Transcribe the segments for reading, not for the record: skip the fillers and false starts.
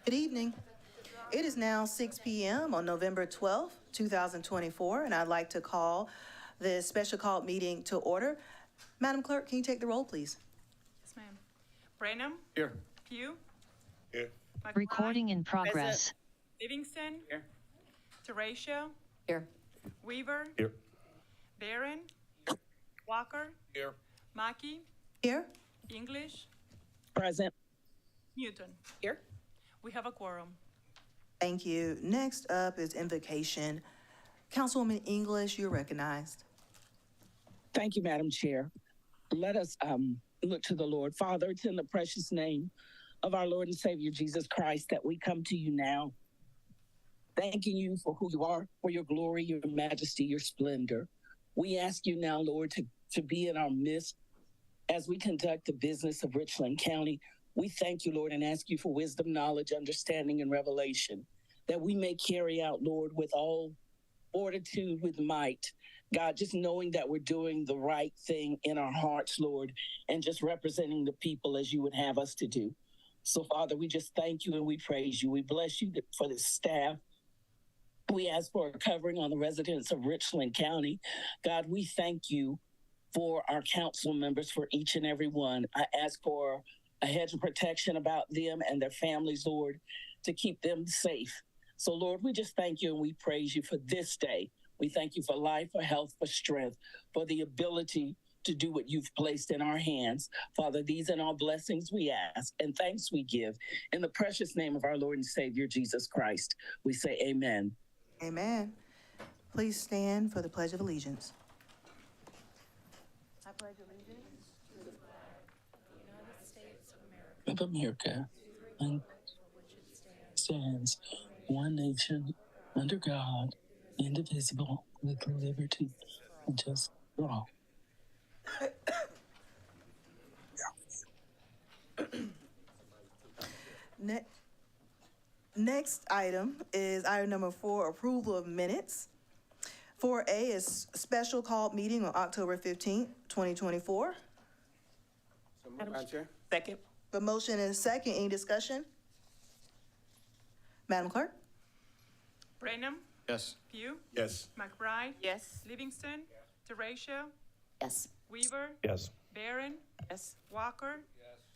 Good evening. It is now 6 p.m. on November 12th, 2024, and I'd like to call this special called meeting to order. Madam Clerk, can you take the roll, please? Yes, ma'am. Branham. Here. Pugh. Here. McBride, Recording in progress. Livingston. Here. Teratio. Here. Weaver. Here. Barron. Walker. Here. Mackey. Here. English. Present. Newton. Here. We have a quorum. Thank you. Next up is invocation. Councilwoman English, you're recognized. Thank you, Madam Chair. Let us look to the Lord. Father, it's in the precious name of our Lord and Savior Jesus Christ that we come to you now, thanking you for who you are, for your glory, your majesty, your splendor. We ask you now, Lord, to be in our midst as we conduct the business of Richland County. We thank you, Lord, and ask you for wisdom, knowledge, understanding, and revelation, that we may carry out, Lord, with all fortitude, with might. God, just knowing that we're doing the right thing in our hearts, Lord, and just representing the people as you would have us to do. So, Father, we just thank you and we praise you. We bless you for the staff. We ask for a covering on the residents of Richland County. God, we thank you for our council members, for each and every one. I ask for a hedge of protection about them and their families, Lord, to keep them safe. So, Lord, we just thank you and we praise you for this day. We thank you for life, for health, for strength, for the ability to do what you've placed in our hands. Father, these and all blessings we ask and thanks we give. In the precious name of our Lord and Savior, Jesus Christ, we say amen. Amen. Please stand for the Pledge of Allegiance. I pledge allegiance to the flag of the United States of America, Of America, and stands one nation under God, indivisible, with liberty and justice for all. Next item is item number 4, approval of minutes. 4A is special called meeting on October 15th, 2024. So moved, Madam Chair. Second. The motion is second. Any discussion? Madam Clerk? Branham. Yes. Pugh. Yes. McBride. Yes. Livingston. Teratio. Yes. Weaver. Yes. Barron. Yes. Walker.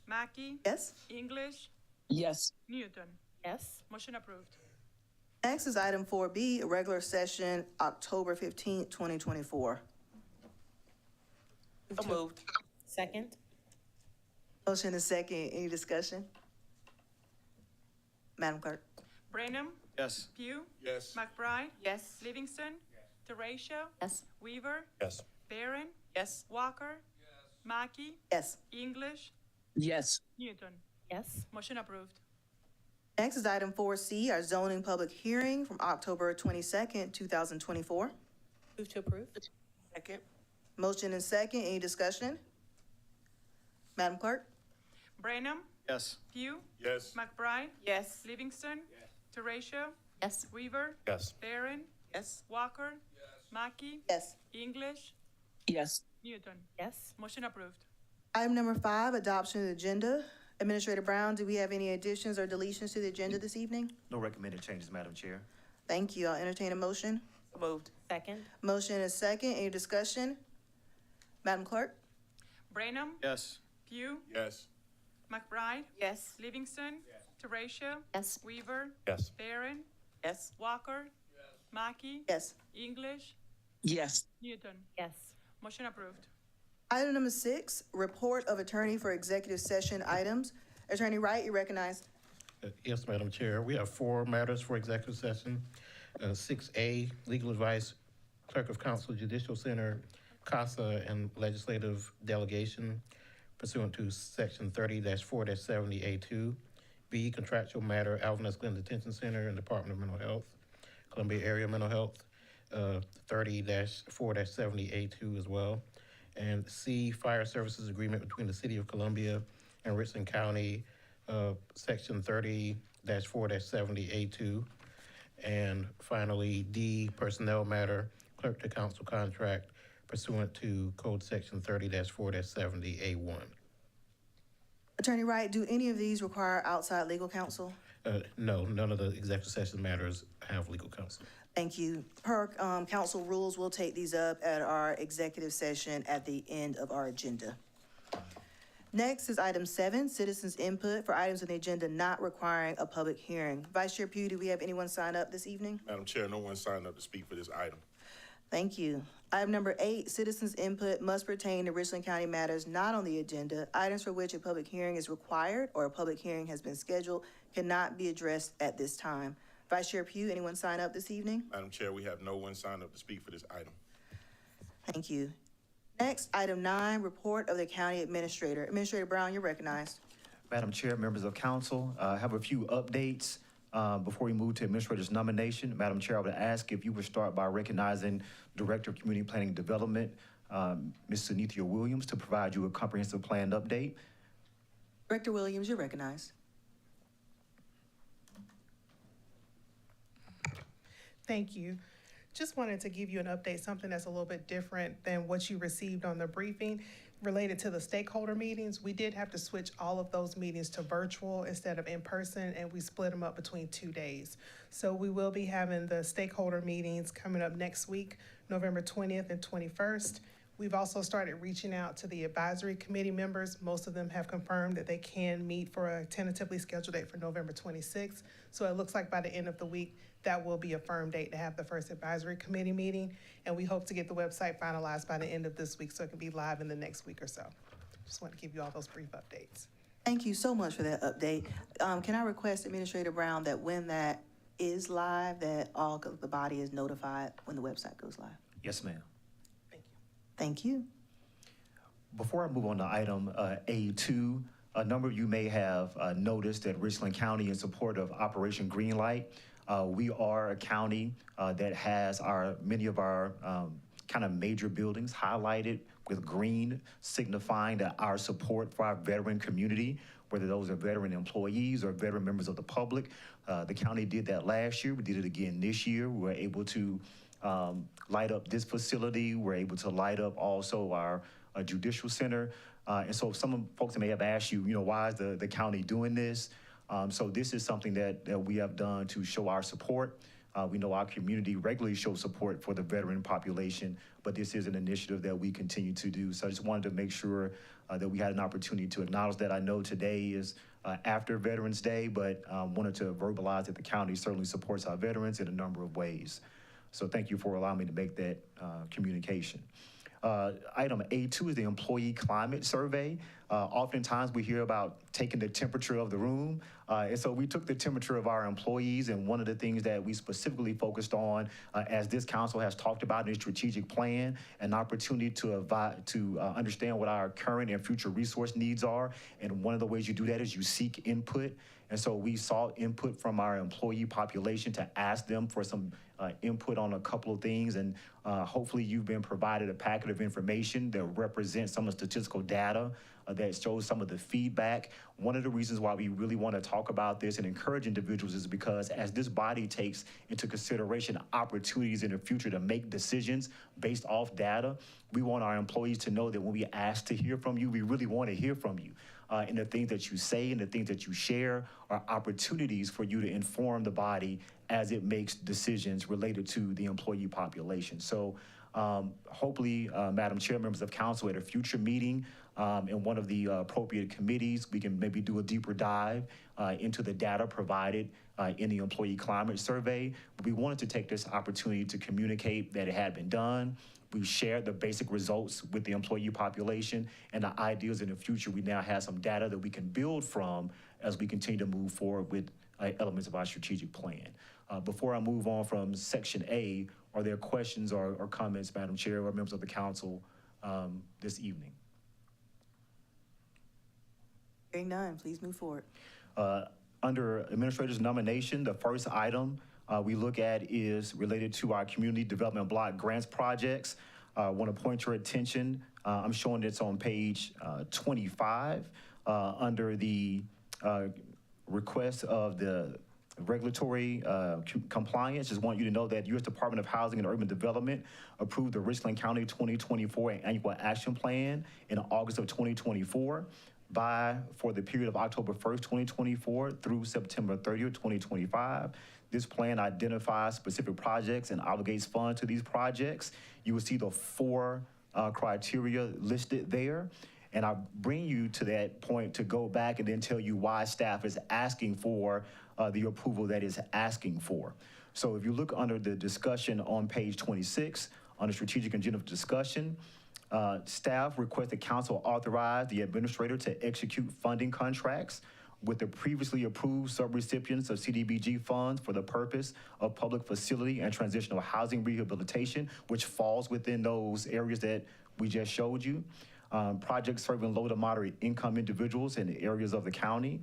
Mackey. Yes. English. Yes. Newton. Yes. Motion approved. Next is item 4B, regular session, October 15th, 2024. So moved. Second. Motion is second. Any discussion? Madam Clerk? Branham. Yes. Pugh. Yes. McBride. Yes. Livingston. Teratio. Yes. Weaver. Yes. Barron. Yes. Walker. Mackey. Yes. English. Yes. Newton. Yes. Motion approved. Next is item 4C, our zoning public hearing from October 22nd, 2024. Move to approve. Second. Motion is second. Any discussion? Madam Clerk? Branham. Yes. Pugh. Yes. McBride. Yes. Livingston. Teratio. Yes. Weaver. Yes. Barron. Yes. Walker. Mackey. Yes. English. Yes. Newton. Yes. Motion approved. Item number 5, adoption of the agenda. Administrator Brown, do we have any additions or deletions to the agenda this evening? No recommended changes, Madam Chair. Thank you. I'll entertain a motion. Moved. Second. Motion is second. Any discussion? Madam Clerk? Branham. Yes. Pugh. Yes. McBride. Yes. Livingston. Teratio. Yes. Weaver. Yes. Barron. Yes. Walker. Mackey. Yes. English. Yes. Newton. Yes. Motion approved. Item number 6, report of attorney for executive session items. Attorney Wright, you recognized. Yes, Madam Chair. We have 4 matters for executive session. 6A, legal advice, clerk of council, judicial center, CASA, and legislative delegation pursuant to section 30-4-70A2. B, contractual matter, Alvin S. Glenn Detention Center and Department of Mental Health, Columbia Area Mental Health, 30-4-70A2 as well. And C, fire services agreement between the city of Columbia and Richland County, section 30-4-70A2. And finally, D, personnel matter, clerk to council contract pursuant to code section 30-4-70A1. Attorney Wright, do any of these require outside legal counsel? No, none of the executive session matters have legal counsel. Thank you. Per council rules, we'll take these up at our executive session at the end of our agenda. Next is item 7, citizens' input for items on the agenda not requiring a public hearing. Vice Chair Pugh, do we have anyone sign up this evening? Madam Chair, no one signed up to speak for this item. Thank you. Item number 8, citizens' input must pertain to Richland County matters not on the agenda. Items for which a public hearing is required or a public hearing has been scheduled cannot be addressed at this time. Vice Chair Pugh, anyone sign up this evening? Madam Chair, we have no one signed up to speak for this item. Thank you. Next, item 9, report of the county administrator. Administrator Brown, you're recognized. Madam Chair, members of council, I have a few updates before we move to administrator's nomination. Madam Chair, I would ask if you would start by recognizing Director of Community Planning and Development, Ms. Sunithia Williams, to provide you a comprehensive plan update. Director Williams, you're recognized. Thank you. Just wanted to give you an update, something that's a little bit different than what you received on the briefing related to the stakeholder meetings. We did have to switch all of those meetings to virtual instead of in person, and we split them up between 2 days. So we will be having the stakeholder meetings coming up next week, November 20th and 21st. We've also started reaching out to the advisory committee members. Most of them have confirmed that they can meet for a tentatively scheduled date for November 26th. So it looks like by the end of the week, that will be a firm date to have the first advisory committee meeting. And we hope to get the website finalized by the end of this week so it can be live in the next week or so. Just want to give you all those brief updates. Thank you so much for that update. Can I request, Administrator Brown, that when that is live, that all of the body is notified when the website goes live? Yes, ma'am. Thank you. Thank you. Before I move on to item A2, a number of you may have noticed that Richland County, in support of Operation Greenlight, we are a county that has many of our kind of major buildings highlighted with green, signifying that our support for our veteran community, whether those are veteran employees or veteran members of the public. The county did that last year. We did it again this year. We were able to light up this facility. We're able to light up also our judicial center. And so some folks may have asked you, why is the county doing this? So this is something that we have done to show our support. We know our community regularly shows support for the veteran population, but this is an initiative that we continue to do. So I just wanted to make sure that we had an opportunity to acknowledge that. I know today is after Veterans Day, but wanted to verbalize that the county certainly supports our veterans in a number of ways. So thank you for allowing me to make that communication. Item A2 is the employee climate survey. Oftentimes we hear about taking the temperature of the room. And so we took the temperature of our employees, and one of the things that we specifically focused on, as this council has talked about in its strategic plan, an opportunity to understand what our current and future resource needs are. And one of the ways you do that is you seek input. And so we sought input from our employee population to ask them for some input on a couple of things. And hopefully you've been provided a packet of information that represents some of the statistical data that shows some of the feedback. One of the reasons why we really want to talk about this and encourage individuals is because as this body takes into consideration opportunities in the future to make decisions based off data, we want our employees to know that when we ask to hear from you, we really want to hear from you. And the things that you say and the things that you share are opportunities for you to inform the body as it makes decisions related to the employee population. So hopefully, Madam Chair, members of council, at a future meeting in one of the appropriate committees, we can maybe do a deeper dive into the data provided in the employee climate survey. But we wanted to take this opportunity to communicate that it had been done. We shared the basic results with the employee population, and the ideas in the future. We now have some data that we can build from as we continue to move forward with elements of our strategic plan. Before I move on from Section A, are there questions or comments, Madam Chair, or members of the council this evening? Hearing none, please move forward. Under Administrator's nomination, the first item we look at is related to our community development block grants projects. I want to point your attention. I'm showing this on page 25 under the request of the regulatory compliance. Just want you to know that U.S. Department of Housing and Urban Development approved the Richland County 2024 Annual Action Plan in August of 2024. for the period of October 1st, 2024 through September 30th, 2025. This plan identifies specific projects and obligates funds to these projects. You will see the four criteria listed there. And I bring you to that point to go back and then tell you why staff is asking for the approval that is asking for. So if you look under the discussion on page 26, under strategic agenda of discussion, staff request the council authorize the administrator to execute funding contracts with the previously approved subrecipients of CDBG funds for the purpose of public facility and transitional housing rehabilitation, which falls within those areas that we just showed you. Projects serving low to moderate income individuals in areas of the county.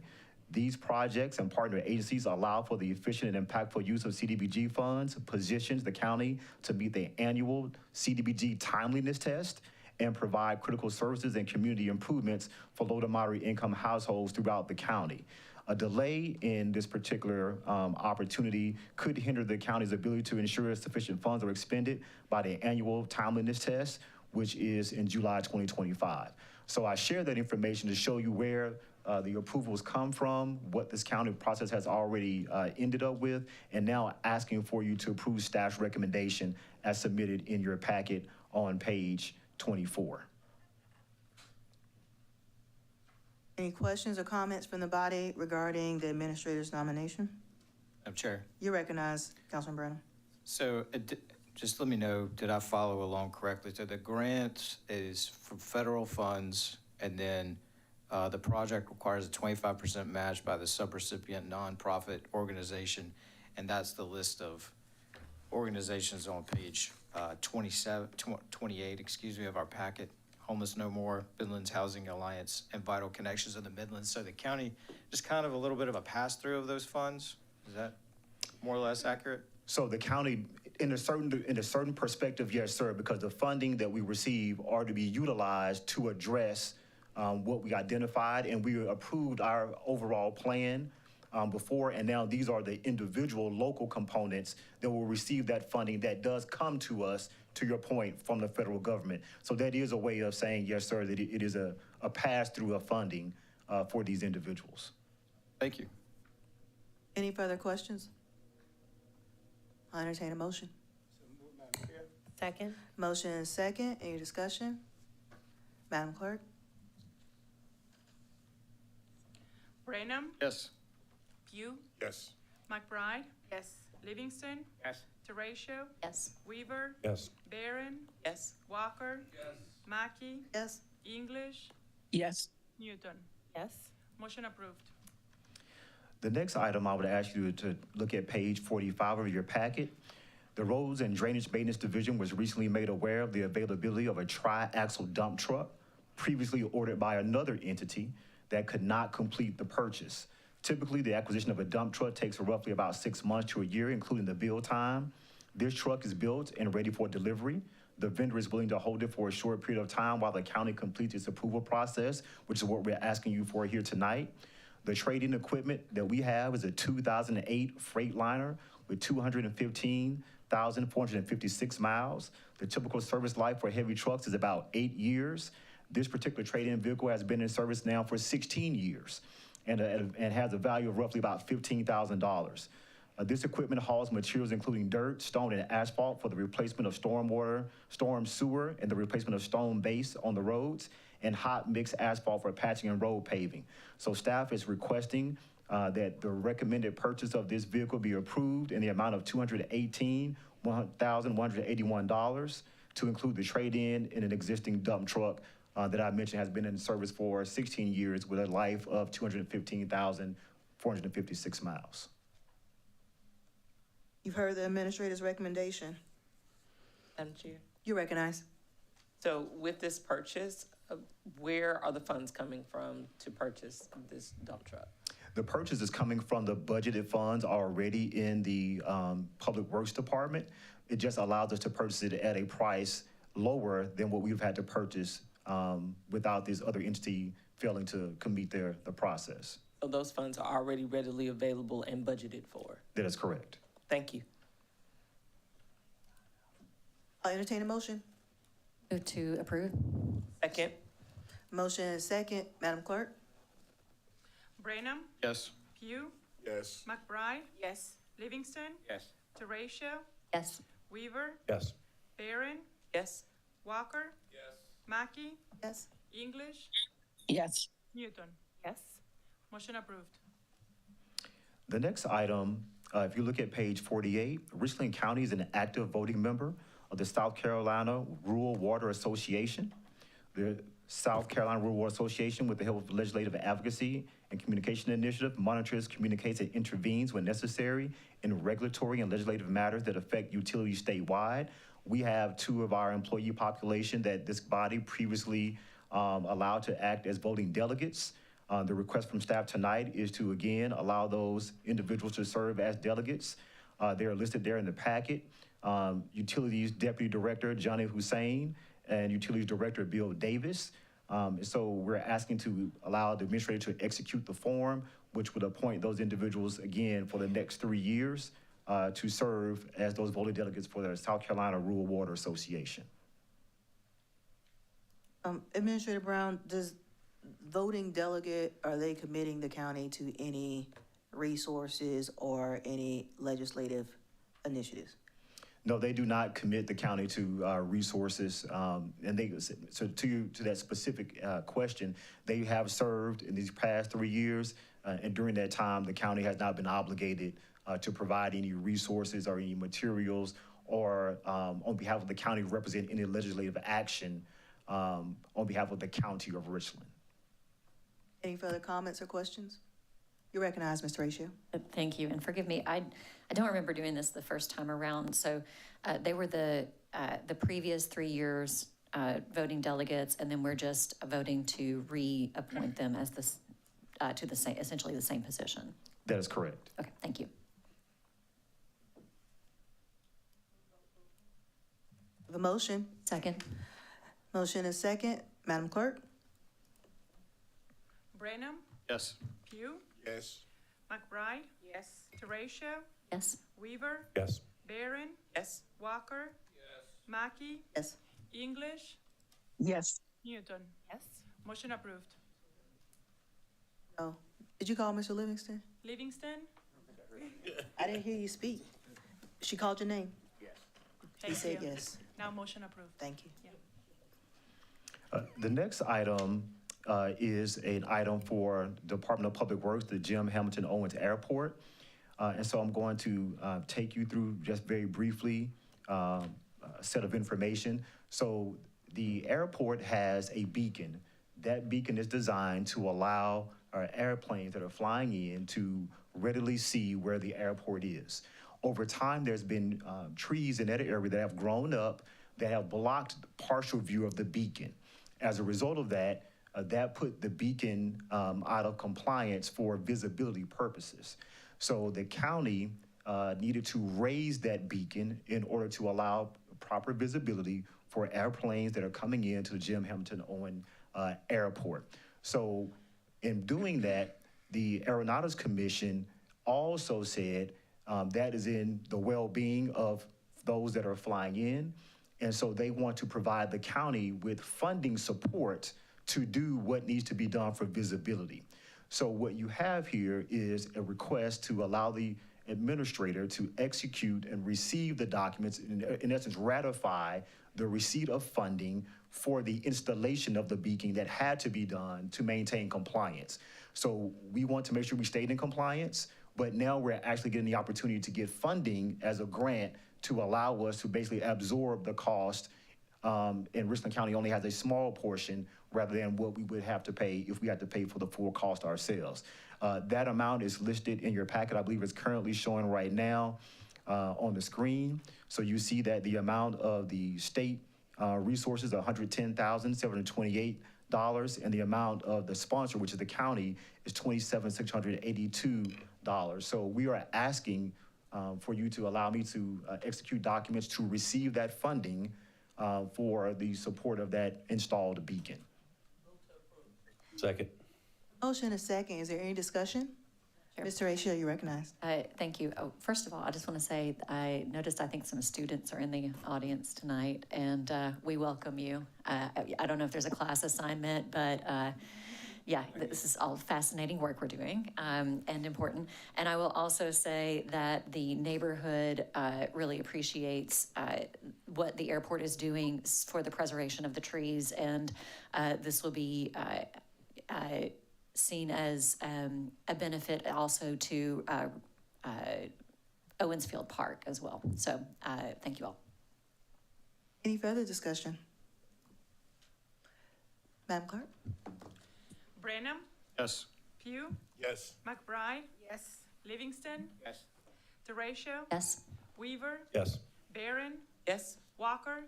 These projects and partner agencies allow for the efficient and impactful use of CDBG funds, positions the county to meet the annual CDBG timeliness test, and provide critical services and community improvements for low to moderate income households throughout the county. A delay in this particular opportunity could hinder the county's ability to ensure sufficient funds are expended by the annual timeliness test, which is in July 2025. So I share that information to show you where the approvals come from, what this county process has already ended up with, and now asking for you to approve staff's recommendation as submitted in your packet on page 24. Any questions or comments from the body regarding the administrator's nomination? Madam Chair, You recognize Councilman Brenham. so just let me know, did I follow along correctly? So the grant is from federal funds, and then the project requires a 25% match by the subrecipient nonprofit organization, and that's the list of organizations on page 28, of our packet. Homeless No More, Midlands Housing Alliance, and Vital Connections of the Midlands. So the county, just kind of a little bit of a pass-through of those funds. Is that more or less accurate? So the county, in a certain perspective, yes, sir, because the funding that we receive are to be utilized to address what we identified, and we approved our overall plan before, and now these are the individual local components that will receive that funding that does come to us, to your point, from the federal government. So that is a way of saying, yes, sir, that it is a pass-through of funding for these individuals. Thank you. Any further questions? I'll entertain a motion. Second. Motion and second. Any discussion? Madam Clerk? Brenham, Yes. Pugh, Yes. McBride, Yes. Livingston, Yes. Teratio, Yes. Weaver, Yes. Barron, Yes. Walker, Mackey, Yes. English, Yes. Newton. Yes. Motion approved. The next item, I would ask you to look at page 45 of your packet. The Roads and Drainage Maintenance Division was recently made aware of the availability of a tri-axle dump truck previously ordered by another entity that could not complete the purchase. Typically, the acquisition of a dump truck takes roughly about 6 months to a year, including the build time. This truck is built and ready for delivery. The vendor is willing to hold it for a short period of time while the county completes its approval process, which is what we're asking you for here tonight. The trade-in equipment that we have is a 2008 Freightliner with 215,456 miles. The typical service life for heavy trucks is about 8 years. This particular trade-in vehicle has been in service now for 16 years and has a value of roughly about $15,000. This equipment hauls materials including dirt, stone, and asphalt for the replacement of stormwater, storm sewer, and the replacement of stone base on the roads, and hot mix asphalt for patching and road paving. So staff is requesting that the recommended purchase of this vehicle be approved in the amount of $218,181 to include the trade-in in an existing dump truck that I mentioned has been in service for 16 years with a life of 215,456 miles. You've heard the administrator's recommendation. Madam Chair. You recognize. So with this purchase, where are the funds coming from to purchase this dump truck? The purchase is coming from the budgeted funds already in the Public Works Department. It just allows us to purchase it at a price lower than what we've had to purchase without this other entity failing to meet the process. So those funds are already readily available and budgeted for? That is correct. Thank you. I'll entertain a motion. Move to approve. Second. Motion and second, Madam Clerk? Branham, Yes. Pugh, Yes. McBride, Yes. Livingston, Yes. Teratio, Yes. Weaver, Yes. Barron, Yes. Walker, Mackey, Yes. English, Yes. Newton. Yes. Motion approved. The next item, if you look at page 48, Richland County is an active voting member of the South Carolina Rural Water Association. The South Carolina Rural Water Association, with the help of Legislative Advocacy and Communication Initiative, monitors, communicates, and intervenes when necessary in regulatory and legislative matters that affect utilities statewide. We have two of our employee population that this body previously allowed to act as voting delegates. The request from staff tonight is to, again, allow those individuals to serve as delegates. They are listed there in the packet. Utilities Deputy Director Johnny Hussein and Utilities Director Bill Davis. So we're asking to allow the administrator to execute the form, which would appoint those individuals again for the next 3 years to serve as those voting delegates for the South Carolina Rural Water Association. Administrator Brown, does voting delegate, are they committing the county to any resources or any legislative initiatives? No, they do not commit the county to resources. And they, so to that specific question, they have served in these past 3 years. And during that time, the county has not been obligated to provide any resources or any materials or on behalf of the county represent any legislative action on behalf of the county of Richland. Any further comments or questions? You recognize, Mr. Ratio. Thank you, and forgive me, I don't remember doing this the first time around. So they were the previous 3 years voting delegates, and then we're just voting to reappoint them as this to the same, essentially the same position. That is correct. Okay, thank you. The motion. Second. Motion is second. Madam Clerk? Branham, Yes. Pugh, Yes. McBride, Yes. Teratio, Yes. Weaver, Yes. Barron, Yes. Walker, Mackey, Yes. English, Yes. Newton. Yes. Motion approved. Oh, did you call Mr. Livingston? Livingston, I didn't hear you speak. She called your name? He thank said you. yes. Now motion approved. Thank you. The next item is an item for Department of Public Works, the Jim Hamilton Owens Airport. And so I'm going to take you through just very briefly a set of information. So the airport has a beacon. That beacon is designed to allow our airplanes that are flying in to readily see where the airport is. Over time, there's been trees in that area that have grown up that have blocked partial view of the beacon. As a result of that, that put the beacon out of compliance for visibility purposes. So the county needed to raise that beacon in order to allow proper visibility for airplanes that are coming into the Jim Hamilton Owens Airport. So in doing that, the Aeronautics Commission also said that is in the well-being of those that are flying in. And so they want to provide the county with funding support to do what needs to be done for visibility. So what you have here is a request to allow the administrator to execute and receive the documents, in essence, ratify the receipt of funding for the installation of the beacon that had to be done to maintain compliance. So we want to make sure we stayed in compliance, but now we're actually getting the opportunity to get funding as a grant to allow us to basically absorb the cost. And Richland County only has a small portion rather than what we would have to pay if we had to pay for the full cost ourselves. That amount is listed in your packet. I believe it's currently showing right now on the screen. So you see that the amount of the state resources, $110,728, and the amount of the sponsor, which is the county, is $27,682. So we are asking for you to allow me to execute documents to receive that funding for the support of that installed beacon. Second. Motion is second. Is there any discussion? Mr. Ratio, you recognized. Thank you. Oh, first of all, I just want to say, I noticed I think some students are in the audience tonight, and we welcome you. I don't know if there's a class assignment, but yeah, this is all fascinating work we're doing, and important. And I will also say that the neighborhood really appreciates what the airport is doing for the preservation of the trees, and this will be seen as a benefit also to Owensfield Park as well. So thank you all. Any further discussion? Madam Clerk? Brenham, Yes. Pugh, Yes. McBride, Yes. Livingston, Yes. Teratio, Yes. Weaver, Yes. Barron, Yes. Walker,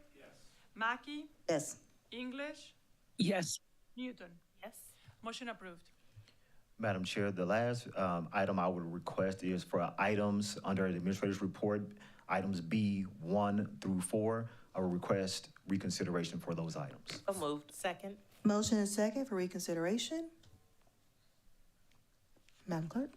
Mackey, Yes. English, Yes. Newton. Yes. Motion approved. Madam Chair, the last item I would request is for items under the administrator's report, items B1 through 4. I will request reconsideration for those items. So moved. Second. Motion and second for reconsideration. Madam Clerk?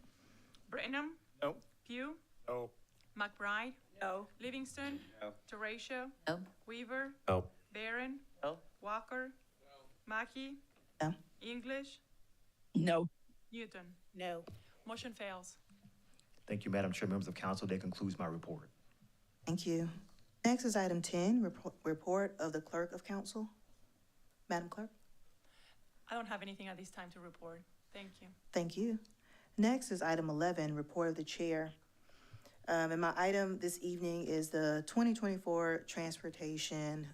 Brenham, No. Pugh, No. McBride, No. Livingston, No. Teratio, No. Weaver, No. Barron, No. Walker, Mackey, No. English, No. Newton. No. Motion fails. Thank you, Madam Chair, members of council. That concludes my report. Thank you. Next is item 10, report of the Clerk of Council. Madam Clerk? I don't have anything at this time to report. Thank you. Thank you. Next is item 11, report of the chair. And my item this evening is the 2024 transportation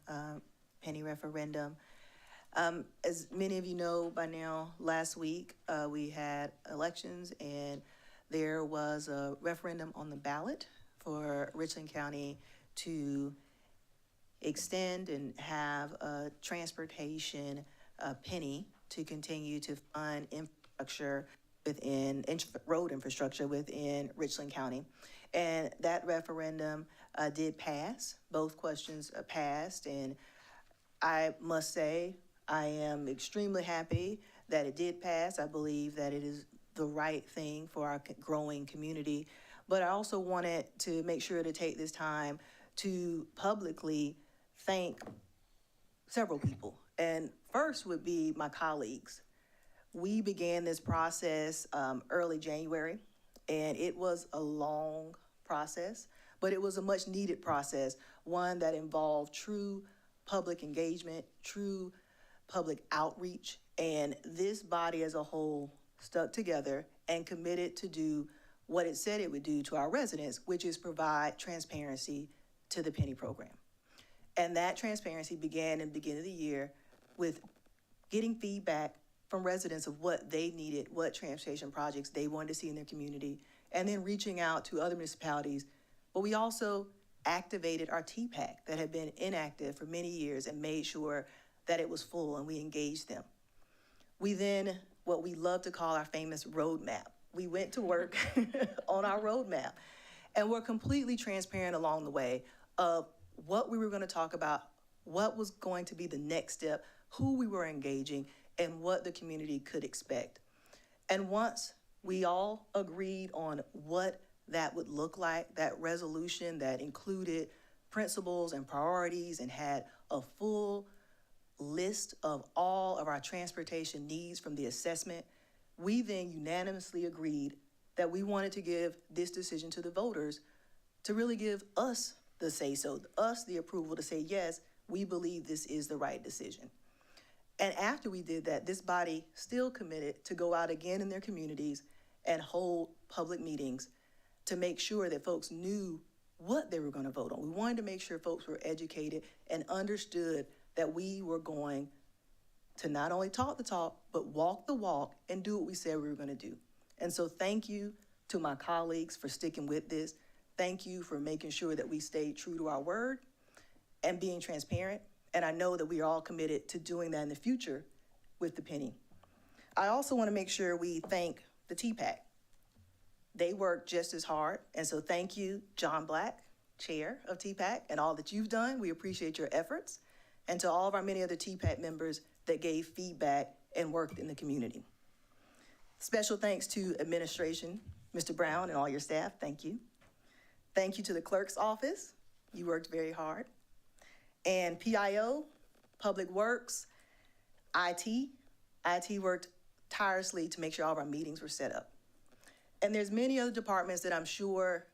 penny referendum. As many of you know by now, last week we had elections and there was a referendum on the ballot for Richland County to extend and have a transportation penny to continue to fund infrastructure road infrastructure within Richland County. And that referendum did pass. Both questions passed, and I must say, I am extremely happy that it did pass. I believe that it is the right thing for our growing community. But I also wanted to make sure to take this time to publicly thank several people. And first would be my colleagues. We began this process early January, and it was a long process, but it was a much needed process, one that involved true public engagement, true public outreach, and this body as a whole stuck together and committed to do what it said it would do to our residents, which is provide transparency to the penny program. And that transparency began in the beginning of the year with getting feedback from residents of what they needed, what transportation projects they wanted to see in their community, and then reaching out to other municipalities. But we also activated our TPAC that had been inactive for many years and made sure that it was full, and we engaged them. We then, what we love to call our famous roadmap. We went to work on our roadmap, and we're completely transparent along the way of what we were going to talk about, what was going to be the next step, who we were engaging, and what the community could expect. And once we all agreed on what that would look like, that resolution that included principles and priorities and had a full list of all of our transportation needs from the assessment, we then unanimously agreed that we wanted to give this decision to the voters to really give us the say-so, us the approval to say, yes, we believe this is the right decision. And after we did that, this body still committed to go out again in their communities and hold public meetings to make sure that folks knew what they were going to vote on. We wanted to make sure folks were educated and understood that we were going to not only talk the talk, but walk the walk and do what we said we were going to do. And so thank you to my colleagues for sticking with this. Thank you for making sure that we stayed true to our word and being transparent. And I know that we are all committed to doing that in the future with the penny. I also want to make sure we thank the TPAC. They work just as hard. And so thank you, John Black, Chair of TPAC, and all that you've done. We appreciate your efforts. And to all of our many other TPAC members that gave feedback and worked in the community. Special thanks to administration Mr. Brown and all your staff, thank you. Thank you to the clerk's office. You worked very hard. And PIO, Public Works, IT worked tirelessly to make sure all of our meetings were set up. And there's many other departments that I'm sure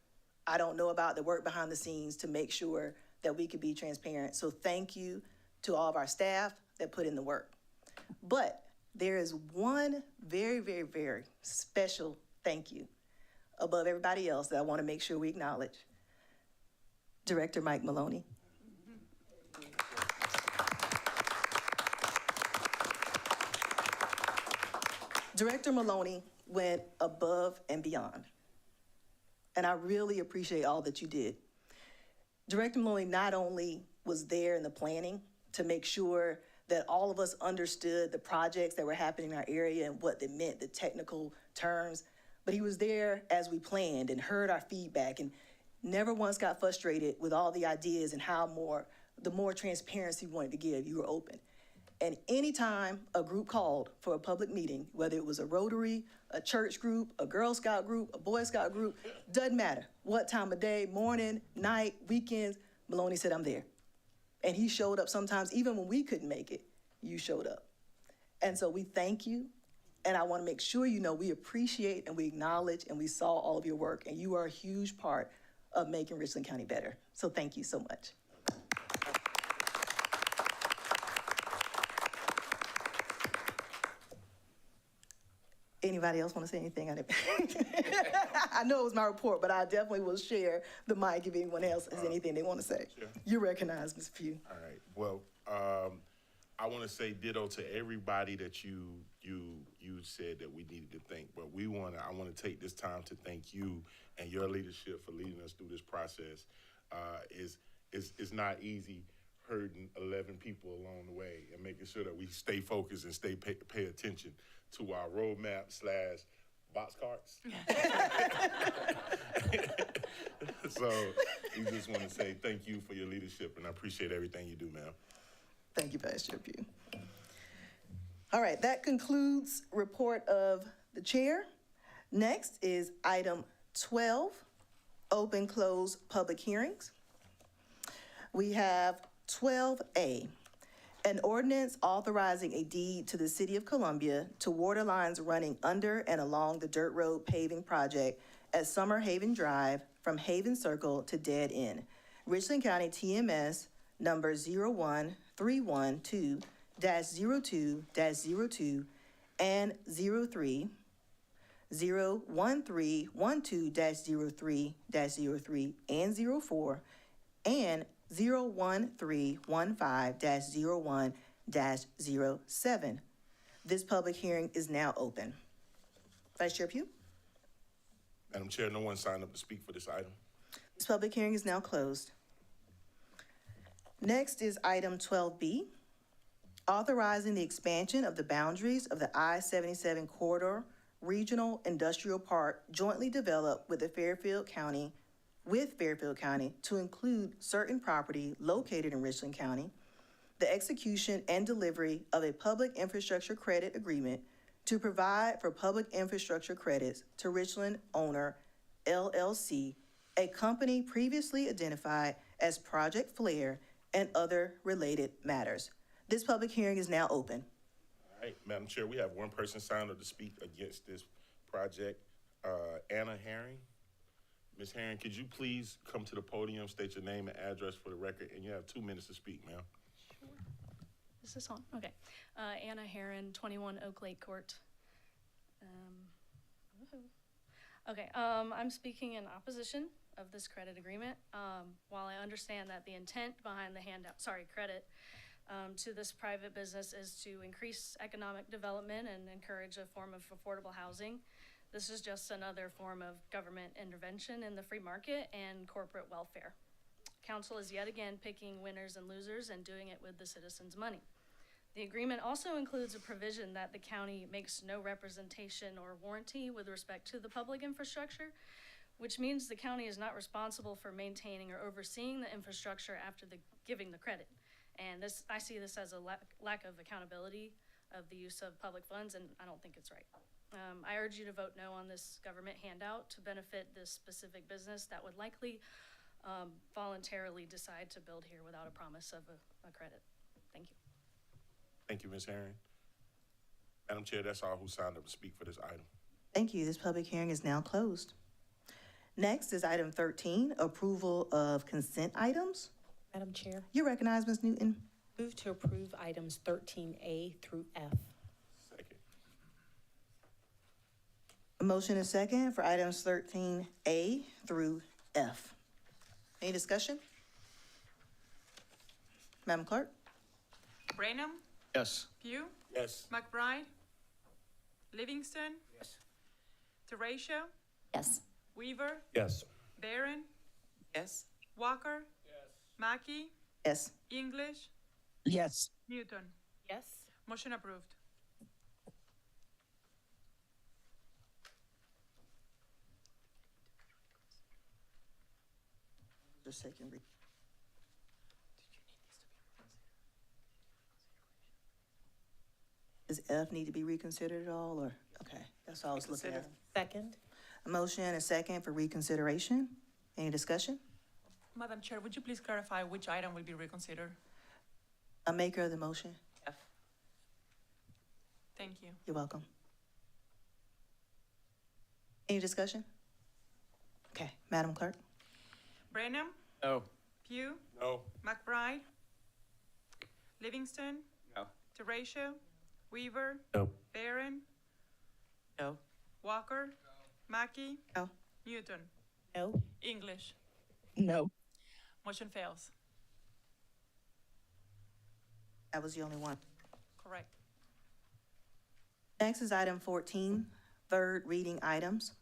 I don't know about that work behind the scenes to make sure that we could be transparent. So thank you to all of our staff that put in the work. But there is one very, very, very special thank you above everybody else that I want to make sure we acknowledge. Director Mike Maloney. Director Maloney went above and beyond. And I really appreciate all that you did. Director Maloney not only was there in the planning to make sure that all of us understood the projects that were happening in our area and what they meant, the technical terms, but he was there as we planned and heard our feedback and never once got frustrated with all the ideas and how the more transparency we wanted to give, you were open. And anytime a group called for a public meeting, whether it was a Rotary, a church group, a Girl Scout group, a Boy Scout group, doesn't matter what time of day, morning, night, weekends, Maloney said, I'm there. And he showed up sometimes, even when we couldn't make it, you showed up. And so we thank you. And I want to make sure you know we appreciate and we acknowledge and we saw all of your work. And you are a huge part of making Richland County better. So thank you so much. Anybody else want to say anything? I know it was my report, but I definitely will share the mic if anyone else has anything they want to say. Sure. You recognize, Ms. Pugh. All right. Well, I want to say ditto to everybody that you said that we needed to thank. But I want to take this time to thank you and your leadership for leading us through this process. It's not easy herding 11 people along the way and making sure that we stay focused and pay attention to our roadmap / box carts. So we just want to say thank you for your leadership, and I appreciate everything you do, ma'am. Thank you, Vice Chair Pugh. All right, that concludes report of the chair. Next is item 12, open close public hearings. We have 12A, an ordinance authorizing a deed to the City of Columbia to water lines running under and along the dirt road paving project at Summer Haven Drive from Haven Circle to Dead End, Richland County TMS number 01312-02-02 and 01312-03 and 04 and 01315-01-07. This public hearing is now open. Vice Chair Pugh? Madam Chair, no one signed up to speak for this item. This public hearing is now closed. Next is item 12B, authorizing the expansion of the boundaries of the I-77 corridor regional industrial park jointly developed with Fairfield County to include certain property located in Richland County, the execution and delivery of a public infrastructure credit agreement to provide for public infrastructure credits to Richland Owner LLC, a company previously identified as Project Flare, and other related matters. This public hearing is now open. All right, Madam Chair, we have one person signed up to speak against this project, Anna Herring. Ms. Herring, could you please come to the podium, state your name and address for the record, and you have 2 minutes to speak, ma'am. Sure. Is this on? Okay. Anna Herron, 21 Oak Lake Court. Okay, I'm speaking in opposition of this credit agreement. While I understand that the intent behind the credit to this private business is to increase economic development and encourage a form of affordable housing, this is just another form of government intervention in the free market and corporate welfare. Council is yet again picking winners and losers and doing it with the citizens' money. The agreement also includes a provision that the county makes no representation or warranty with respect to the public infrastructure, which means the county is not responsible for maintaining or overseeing the infrastructure after giving the credit. And I see this as a lack of accountability of the use of public funds, and I don't think it's right. I urge you to vote no on this government handout to benefit this specific business that would likely voluntarily decide to build here without a promise of a credit. Thank you. Thank you, Ms. Herring. Madam Chair, that's all who signed up to speak for this item. Thank you. This public hearing is now closed. Next is item 13, approval of consent items. Madam Chair, You recognize Ms. Newton. move to approve items 13A through F. Second. A motion is second for items 13A through F. Any discussion? Madam Clerk? Branham? Yes. Pugh, Yes. McBride, Livingston, Yes. Teratio, Yes. Weaver, Yes. Barron, Yes. Walker, Mackey, Yes. English, Yes. Newton. Yes. Motion approved. The second read. Does F need to be reconsidered at all, or, okay, that's all I was looking at. Second. A motion and a second for reconsideration. Any discussion? Madam Chair, would you please clarify which item will be reconsidered? A maker of the motion, F. Thank you. you're welcome. Any discussion? Okay, Madam Clerk? Branham, No. Pugh, No. McBride, Livingston, No. Teratio, Weaver, No. Barron, No. Walker, Mackey, No. Newton, No. English. No. Motion fails. That was the only one. Correct. Next is item 14, third reading items.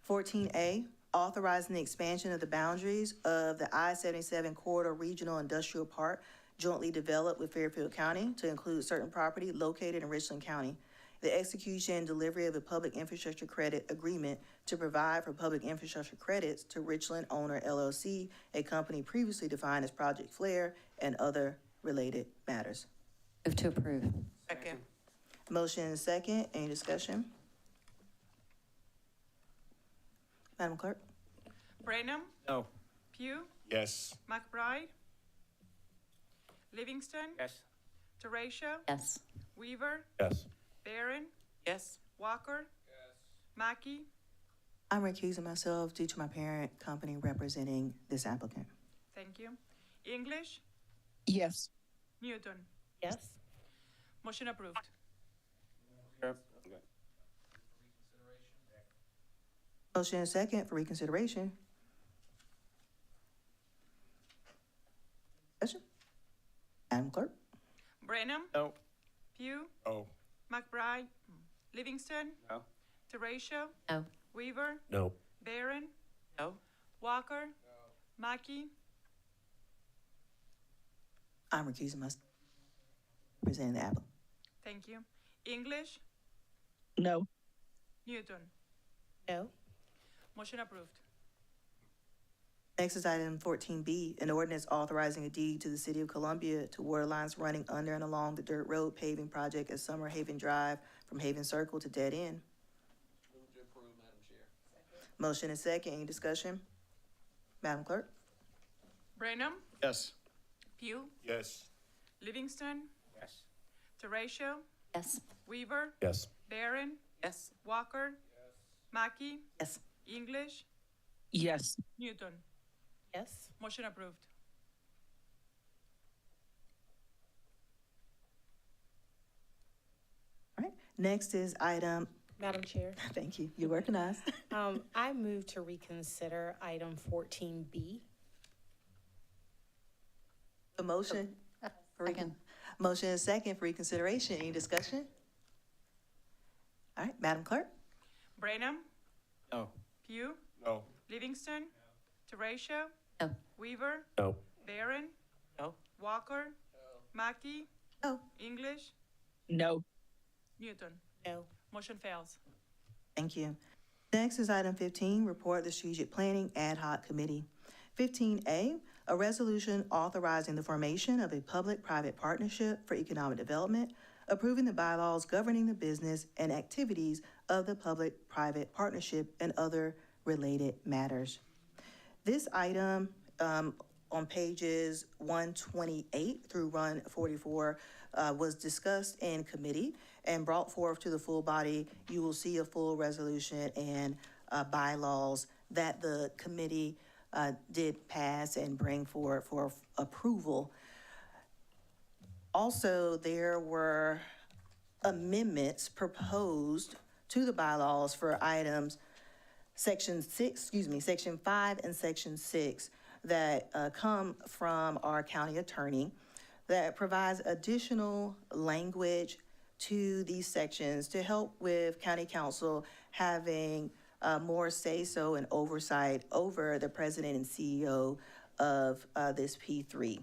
14A, authorizing the expansion of the boundaries of the I-77 Corridor Regional Industrial Park jointly developed with Fairfield County to include certain property located in Richland County. The execution and delivery of a public infrastructure credit agreement to provide for public infrastructure credits to Richland Owner LLC, a company previously defined as Project Flare, and other related matters. Move to approve. Second. Motion and second. Any discussion? Madam Clerk? Branham, No. Pugh, Yes. McBride, Livingston, Yes. Teratio, Yes. Weaver, Yes. Barron, Yes. Walker, Mackey, I'm recusing myself due to my parent company representing this applicant. thank you. English, Yes. Newton. Yes. Motion approved. Motion and second for reconsideration. Discussion? Madam Clerk? Branham, No. Pugh, No. McBride, Livingston, No. Teratio, No. Weaver, No. Barron, No. Walker, Mackey, I'm recusing myself. Representing the applicant. thank you. English, No. Newton. No. Motion approved. Next is item 14B, an ordinance authorizing a deed to the City of Columbia to water lines running under and along the dirt road paving project at Summer Haven Drive from Haven Circle to Dead End. Move to approve, Madam Chair. Motion and second. Any discussion? Madam Clerk? Branham, Yes. Pugh, Yes. Livingston, Yes. Teratio, Yes. Weaver, Yes. Barron, Yes. Walker, Mackey, Yes. English, Yes. Newton. Yes. Motion approved. All right. Next is item, Madam Chair, thank you, you're recognized. I move to reconsider item 14B. A motion? for Second. Motion and second for reconsideration. Any discussion? All right, Madam Clerk? Branham, No. Pugh, No. Livingston, Teratio, No. Weaver, No. Barron, No. Walker, Mackey, No. English, No. Newton. No. Motion fails. Thank you. Next is item 15, report the Strategic Planning Ad Hoc Committee. 15A, a resolution authorizing the formation of a public-private partnership for economic development approving the bylaws governing the business and activities of the public-private partnership and other related matters. This item on pages 128 through 144 was discussed in committee and brought forth to the full body. You will see a full resolution and bylaws that the committee did pass and bring forward for approval. Also, there were amendments proposed to the bylaws for items section 5 and section 6 that come from our county attorney that provides additional language to these sections to help with county council having more say-so and oversight over the president and CEO of this P3.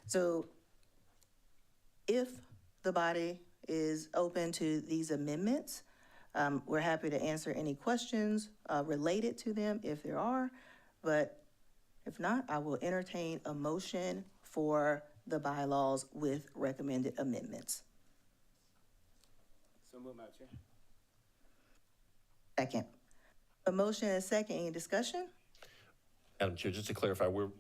So if the body is open to these amendments, we're happy to answer any questions related to them if there are, but if not, I will entertain a motion for the bylaws with recommended amendments. So moved, Madam Chair. Second. A motion and a second, any discussion? Madam Chair, just to clarify, we're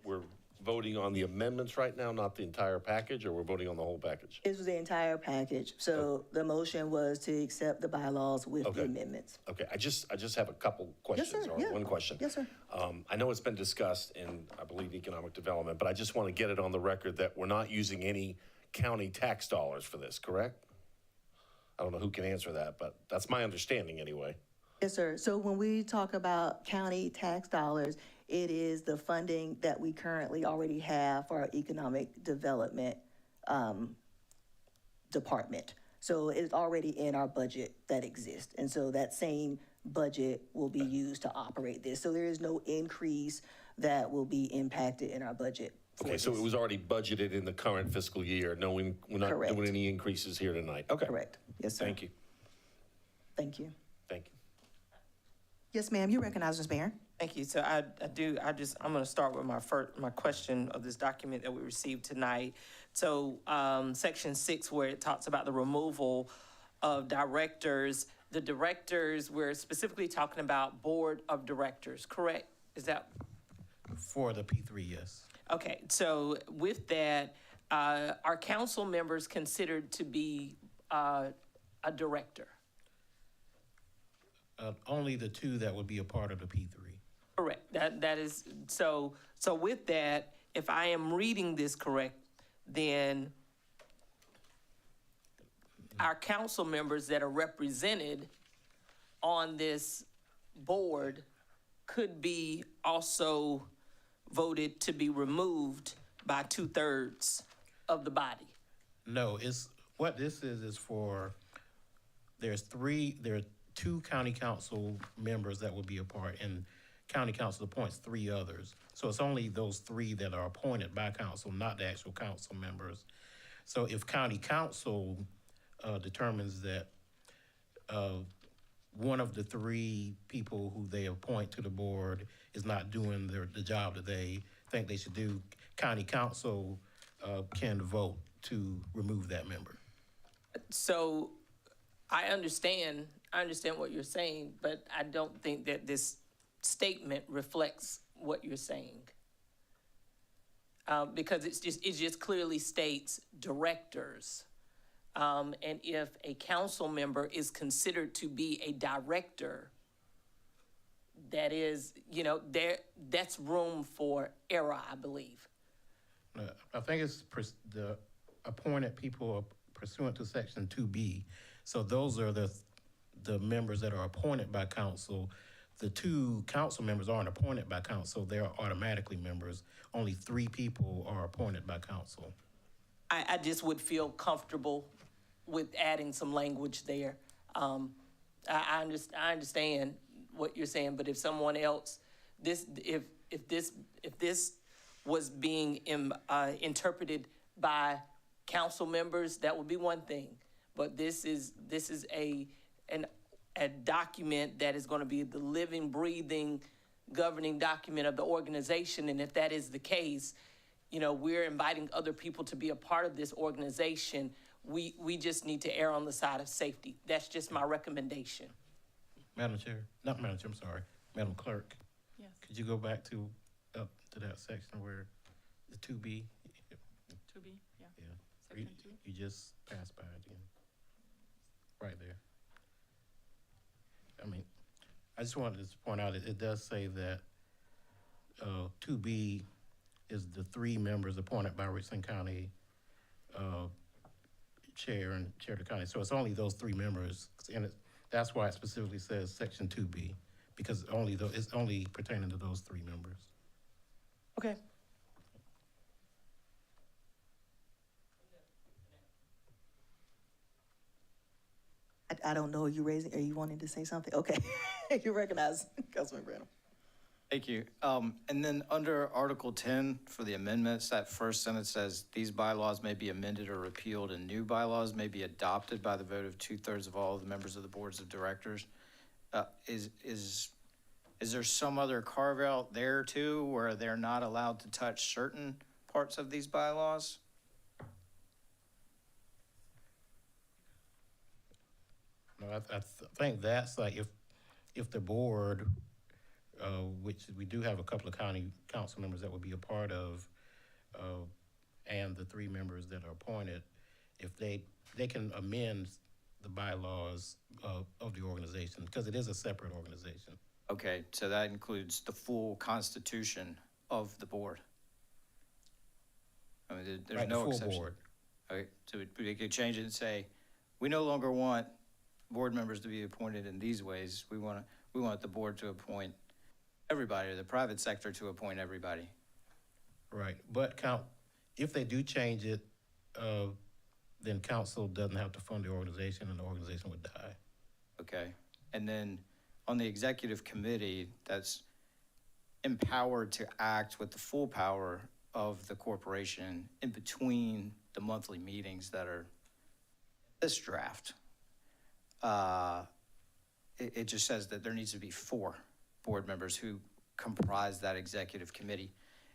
voting on the amendments right now, not the entire package, or we're voting on the whole package? This was the entire package, so the motion was to accept the bylaws with the Okay. amendments. Okay, I just have a couple questions, sir, or yeah. one question. Yes, sir. I know it's been discussed in, I believe, economic development, but I just want to get it on the record that we're not using any county tax dollars for this, correct? I don't know who can answer that, but that's my understanding anyway. Yes, sir. So when we talk about county tax dollars, it is the funding that we currently already have for our economic development department. So it's already in our budget that exists. And so that same budget will be used to operate this. So there is no increase that will be impacted in our budget. Okay, so it was already budgeted in the current fiscal year, we're not Correct. doing any increases here tonight? Okay. Correct. Yes, sir. Thank you. Thank you. Thank you. Yes, ma'am, you recognize Ms. Barron. Thank you. So I'm going to start with my question of this document that we received tonight. So section 6, where it talks about the removal of directors, the directors, we're specifically talking about board of directors, correct? Is that? For the P3, yes. Okay, so with that, are council members considered to be a director? Only the two that would be a part of the P3. Correct. That is, so with that, if I am reading this correct, then our council members that are represented on this board could be also voted to be removed by 2/3 of the body. No, what this is for, there are 2 county council members that will be a part, and county council appoints 3 others. So it's only those 3 that are appointed by council, not the actual council members. So if county council determines that one of the 3 people who they appoint to the board is not doing the job that they think they should do, county council can vote to remove that member. So I understand what you're saying, but I don't think that this statement reflects what you're saying. Because it just clearly states directors. And if a council member is considered to be a director, that is, that's room for error, I believe. I think it's the appointed people pursuant to section 2B. So those are the members that are appointed by council. The 2 council members aren't appointed by council, they're automatically members. Only 3 people are appointed by council. I just would feel comfortable with adding some language there. I understand what you're saying, but if someone else, if this was being interpreted by council members, that would be one thing. But this is a document that is going to be the living, breathing, governing document of the organization. And if that is the case, we're inviting other people to be a part of this organization. we just need to err on the side of safety. That's just my recommendation. Madam Chair, not Madam Chair, I'm sorry, Madam Clerk, Yes. could you go back to, up to that section where the 2B? To be, yeah. Yeah. Section 2. You just passed by it again. Right there. I mean, I just wanted to point out, it does say that 2B is the 3 members appointed by Richland County Chair and Chair of the County. So it's only those 3 members, and that's why it specifically says Section 2B, because it's only pertaining to those 3 members. Okay. I don't know, are you wanting to say something? Okay, you recognize Councilman Branham. Thank you. And then under Article 10 for the amendments, that first sentence says, these bylaws may be amended or repealed and new bylaws may be adopted by the vote of 2/3 of all of the members of the boards of directors. Is there some other carve out there too, where they're not allowed to touch certain parts of these bylaws? No, I think that's like if the board, which we do have a couple of county council members that would be a part of, and the 3 members that are appointed, if they can amend the bylaws of the organization, because it is a separate organization. Okay, so that includes the full constitution of the board. I mean, there's Right, the no full exception. board. Okay, so we could change it and say, we no longer want board members to be appointed in these ways. We want the board to appoint everybody, or the private sector to appoint everybody. Right, but if they do change it, then council doesn't have to fund the organization and the organization would die. Okay, and then on the executive committee, that's empowered to act with the full power of the corporation in between the monthly meetings that are this draft. It just says that there needs to be 4 board members who comprise that executive committee.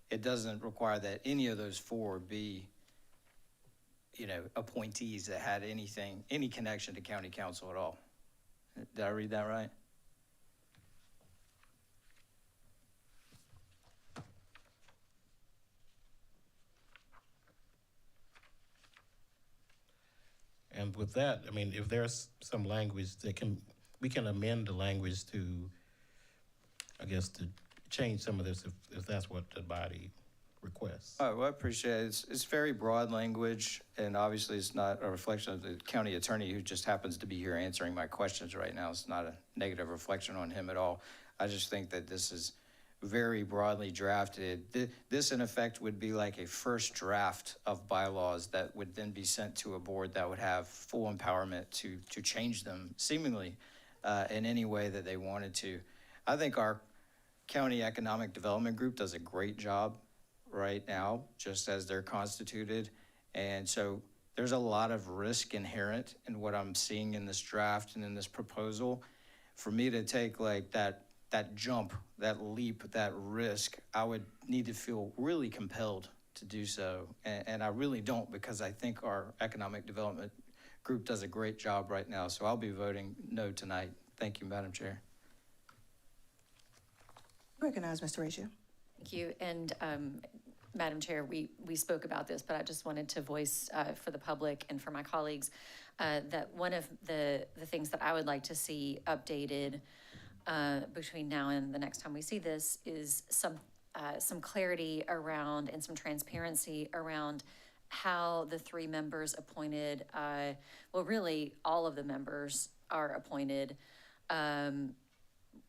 It doesn't require that any of those 4 be, appointees that had any connection to county council at all. Did I read that right? And with that, I mean, if there's some language we can amend the language to, I guess, to change some of this if that's what the body requests. Oh, well, I appreciate it. It's very broad language, and obviously it's not a reflection of the county attorney who just happens to be here answering my questions right now. It's not a negative reflection on him at all. I just think that this is very broadly drafted. This, in effect, would be like a first draft of bylaws that would then be sent to a board that would have full empowerment to change them, seemingly, in any way that they wanted to. I think our county economic development group does a great job right now, just as they're constituted. And so there's a lot of risk inherent in what I'm seeing in this draft and in this proposal. For me to take like that jump, that leap, that risk, I would need to feel really compelled to do so. And I really don't, because I think our economic development group does a great job right now. So I'll be voting no tonight. Thank you, Madam Chair. Recognize Mr. Ratio. Thank you. And Madam Chair, we spoke about this, but I just wanted to voice for the public and for my colleagues that one of the things that I would like to see updated between now and the next time we see this is some clarity around and some transparency around how the 3 members appointed, well, really all of the members are appointed,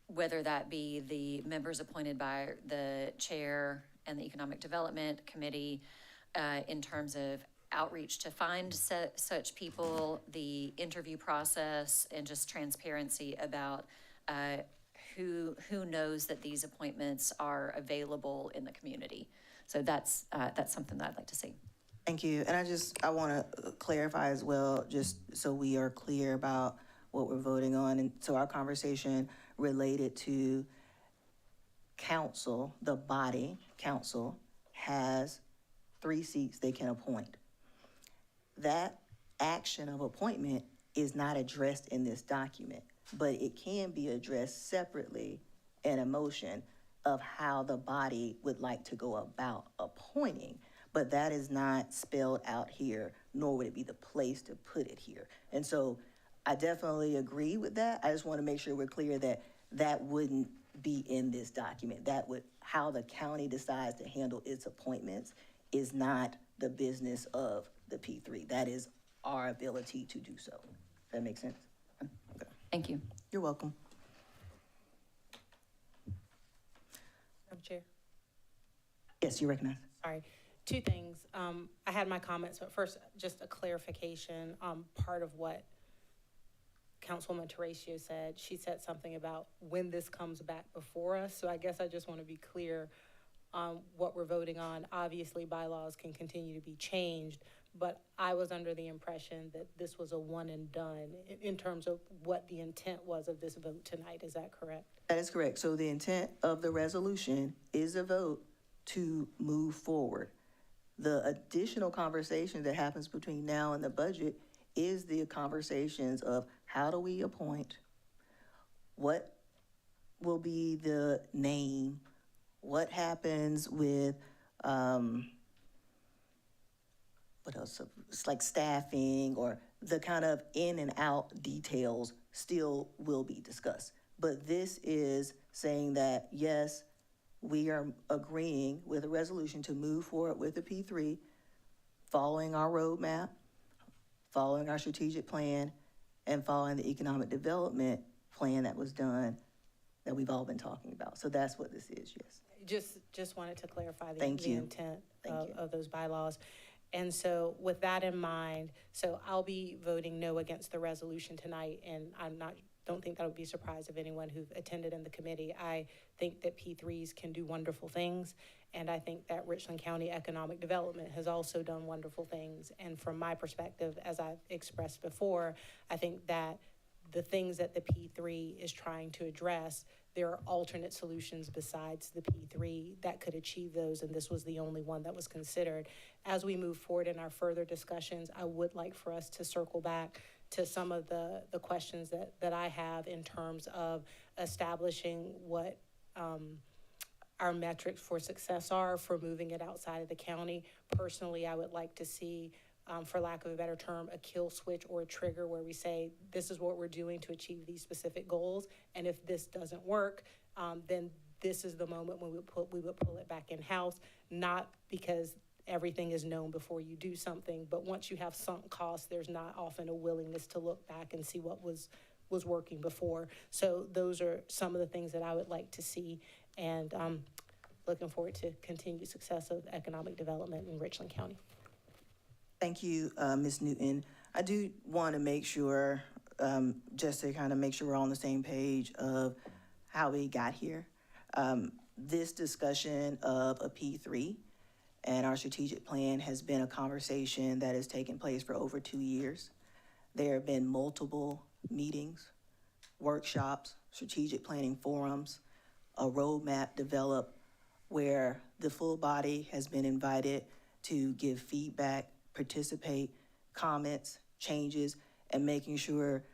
whether that be the members appointed by the chair and the Economic Development Committee in terms of outreach to find such people, the interview process, and just transparency about who knows that these appointments are available in the community. So that's something that I'd like to see. Thank you. And I want to clarify as well, just so we are clear about what we're voting on. And so our conversation related to council, the body council has 3 seats they can appoint. That action of appointment is not addressed in this document, but it can be addressed separately in a motion of how the body would like to go about appointing. But that is not spelled out here, nor would it be the place to put it here. And so I definitely agree with that. I just want to make sure we're clear that that wouldn't be in this document. That would, how the county decides to handle its appointments is not the business of the P3. That is our ability to do so. That makes sense? Okay. Thank you. You're welcome. Madam Chair, Yes, you recognize. sorry. Two things. I had my comments, but first, just a clarification. Part of what Councilwoman Terratio said, she said something about when this comes back before us. So I guess I just want to be clear on what we're voting on. Obviously, bylaws can continue to be changed, but I was under the impression that this was a one and done in terms of what the intent was of this vote tonight. Is that correct? That is correct. So the intent of the resolution is a vote to move forward. The additional conversation that happens between now and the budget is the conversations of how do we appoint, what will be the name, what happens with, what else? It's like staffing or the kind of in and out details still will be discussed. But this is saying that, yes, we are agreeing with a resolution to move forward with the P3, following our roadmap, following our strategic plan, and following the economic development plan that was done that we've all been talking about. So that's what this is, yes. Just wanted to clarify the Thank you. intent Thank you. of those bylaws. And so with that in mind, so I'll be voting no against the resolution tonight, and don't think that would be a surprise of anyone who attended in the committee. I think that P3s can do wonderful things, and I think that Richland County Economic Development has also done wonderful things. And from my perspective, as I've expressed before, I think that the things that the P3 is trying to address, there are alternate solutions besides the P3 that could achieve those, and this was the only one that was considered. As we move forward in our further discussions, I would like for us to circle back to some of the questions that I have in terms of establishing what our metrics for success are for moving it outside of the county. Personally, I would like to see, for lack of a better term, a kill switch or a trigger where we say, this is what we're doing to achieve these specific goals. And if this doesn't work, then this is the moment when we would pull it back in-house, not because everything is known before you do something, but once you have sunk costs, there's not often a willingness to look back and see what was working before. So those are some of the things that I would like to see, and I'm looking forward to continued success of economic development in Richland County. Thank you, Ms. Newton. I do want to make sure, just to kind of make sure we're on the same page of how we got here. This discussion of a P3 and our strategic plan has been a conversation that has taken place for over 2 years. There have been multiple meetings, workshops, strategic planning forums, a roadmap developed where the full body has been invited to give feedback, participate, comments, changes, and making sure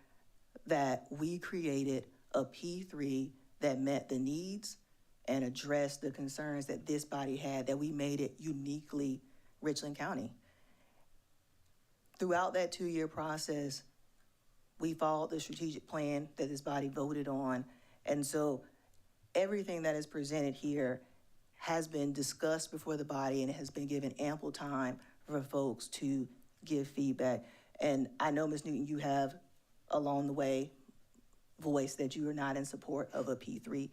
that we created a P3 that met the needs and addressed the concerns that this body had, that we made it uniquely Richland County. Throughout that 2-year process, we followed the strategic plan that this body voted on. And so everything that is presented here has been discussed before the body and it has been given ample time for folks to give feedback. And I know, Ms. Newton, you have along the way voiced that you are not in support of a P3,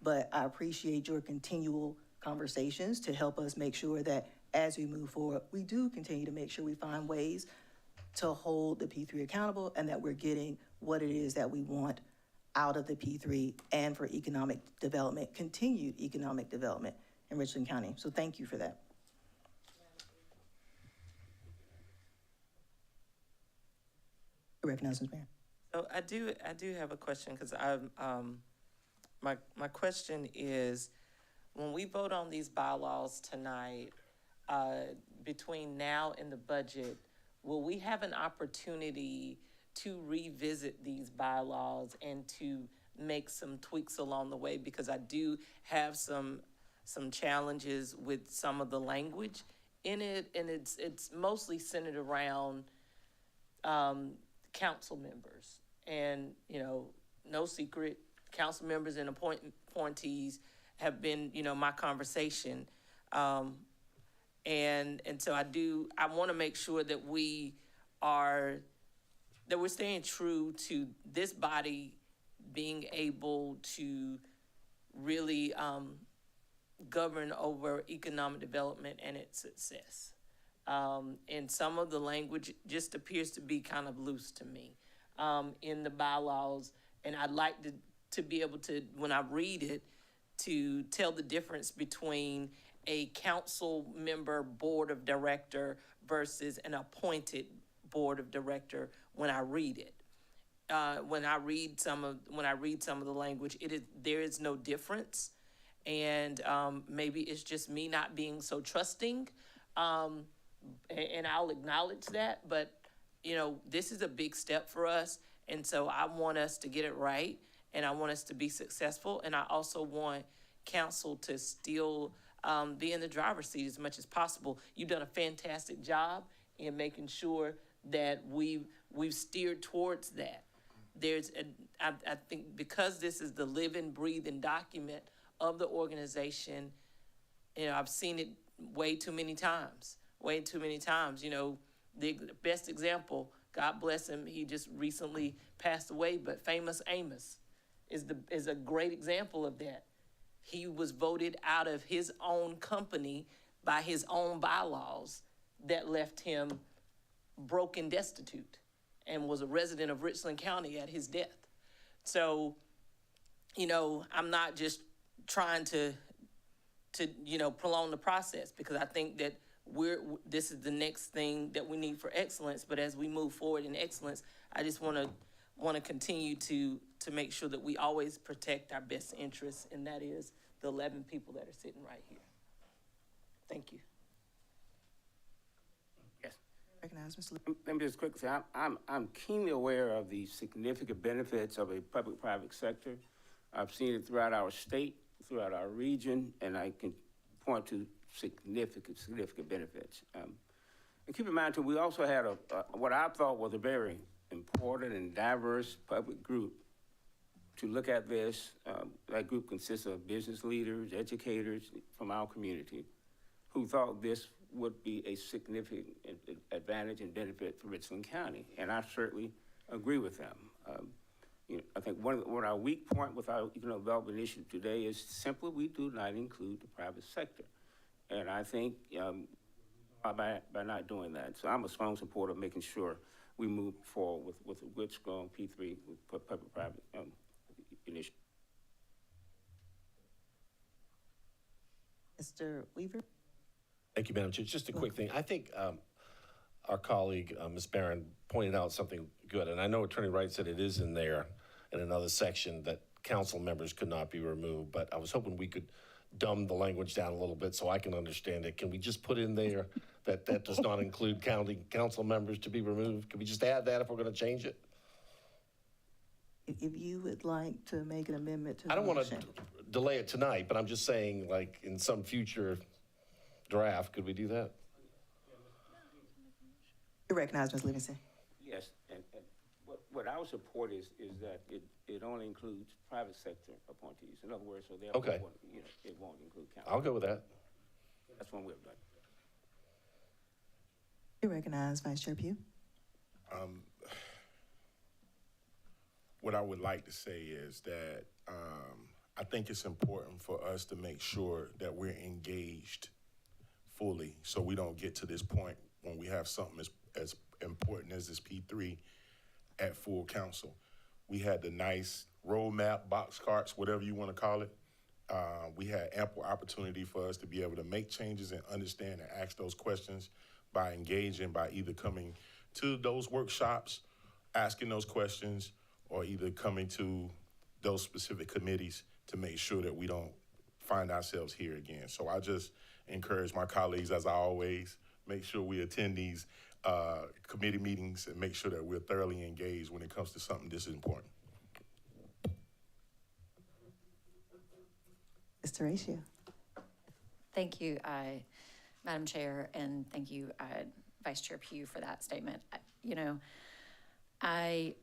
but I appreciate your continual conversations to help us make sure that as we move forward, we do continue to make sure we find ways to hold the P3 accountable and that we're getting what it is that we want out of the P3 and for economic development, continued economic development in Richland County. So thank you for that. I recognize Ms. Mayor. So I do have a question, because my question is, when we vote on these bylaws tonight, between now and the budget, will we have an opportunity to revisit these bylaws and to make some tweaks along the way? Because I do have some challenges with some of the language in it, and it's mostly centered around council members. And, you know, no secret, council members and appointees have been, you know, my conversation. And so I want to make sure that we're staying true to this body being able to really govern over economic development and its success. And some of the language just appears to be kind of loose to me in the bylaws. And I'd like to be able to, when I read it, to tell the difference between a council member board of director versus an appointed board of director when I read it. When I read some of the language, there is no difference. And maybe it's just me not being so trusting. And I'll acknowledge that, but you know, this is a big step for us. And so I want us to get it right, and I want us to be successful. And I also want council to still be in the driver's seat as much as possible. You've done a fantastic job in making sure that we've steered towards that. I think because this is the living, breathing document of the organization, you know, I've seen it way too many times. You know, the best example, God bless him, he just recently passed away, but famous Amos is a great example of that. He was voted out of his own company by his own bylaws that left him broke and destitute, and was a resident of Richland County at his death. So, you know, I'm not just trying to you know, prolong the process, because I think that this is the next thing that we need for excellence. But as we move forward in excellence, I just want to continue to make sure that we always protect our best interests, and that is the 11 people that are sitting right here. Thank you. Yes. Recognize Mr. Lee. Let me just quickly say, I'm keenly aware of the significant benefits of a public-private sector. I've seen it throughout our state, throughout our region, and I can point to significant benefits. And keep in mind, too, we also had what I thought was a very important and diverse public group to look at this. That group consists of business leaders, educators from our community, who thought this would be a significant advantage and benefit for Richland County, and I certainly agree with them. You know, I think one of our weak point with our economic development initiative today is simply we do not include the private sector. And I think by not doing that, so I'm a strong supporter of making sure we move forward with a good, strong P3 with public-private initiative. Mr. Weaver? Thank you, Madam Chair. Just a quick thing. I think our colleague, Ms. Barron, pointed out something good, and I know Attorney Wright said it is in there in another section that council members could not be removed, but I was hoping we could dumb the language down a little bit so I can understand it. Can we just put in there that does not include county council members to be removed? Can we just add that if we're going to change it? If you would like to make an amendment to the I don't want motion. to delay it tonight, but I'm just saying, like, in some future draft, could we do that? You recognize, Ms. Livingston. Yes, and what our support is that it only includes private sector appointees. In other words, so therefore, Okay. you know, it won't include county. I'll go with that. That's one way of doing it. You recognize Vice Chair Pugh. What I would like to say is that I think it's important for us to make sure that we're engaged fully, so we don't get to this point when we have something as important as this P3 at full council. We had the nice roadmap, box carts, whatever you want to call it. We had ample opportunity for us to be able to make changes and understand and ask those questions by engaging, by either coming to those workshops, asking those questions, or either coming to those specific committees to make sure that we don't find ourselves here again. So I just encourage my colleagues, as I always, make sure we attend these committee meetings and make sure that we're thoroughly engaged when it comes to something this important. Mr. Ratio. Thank you, Madam Chair, and thank you, Vice Chair Pugh, for that statement. I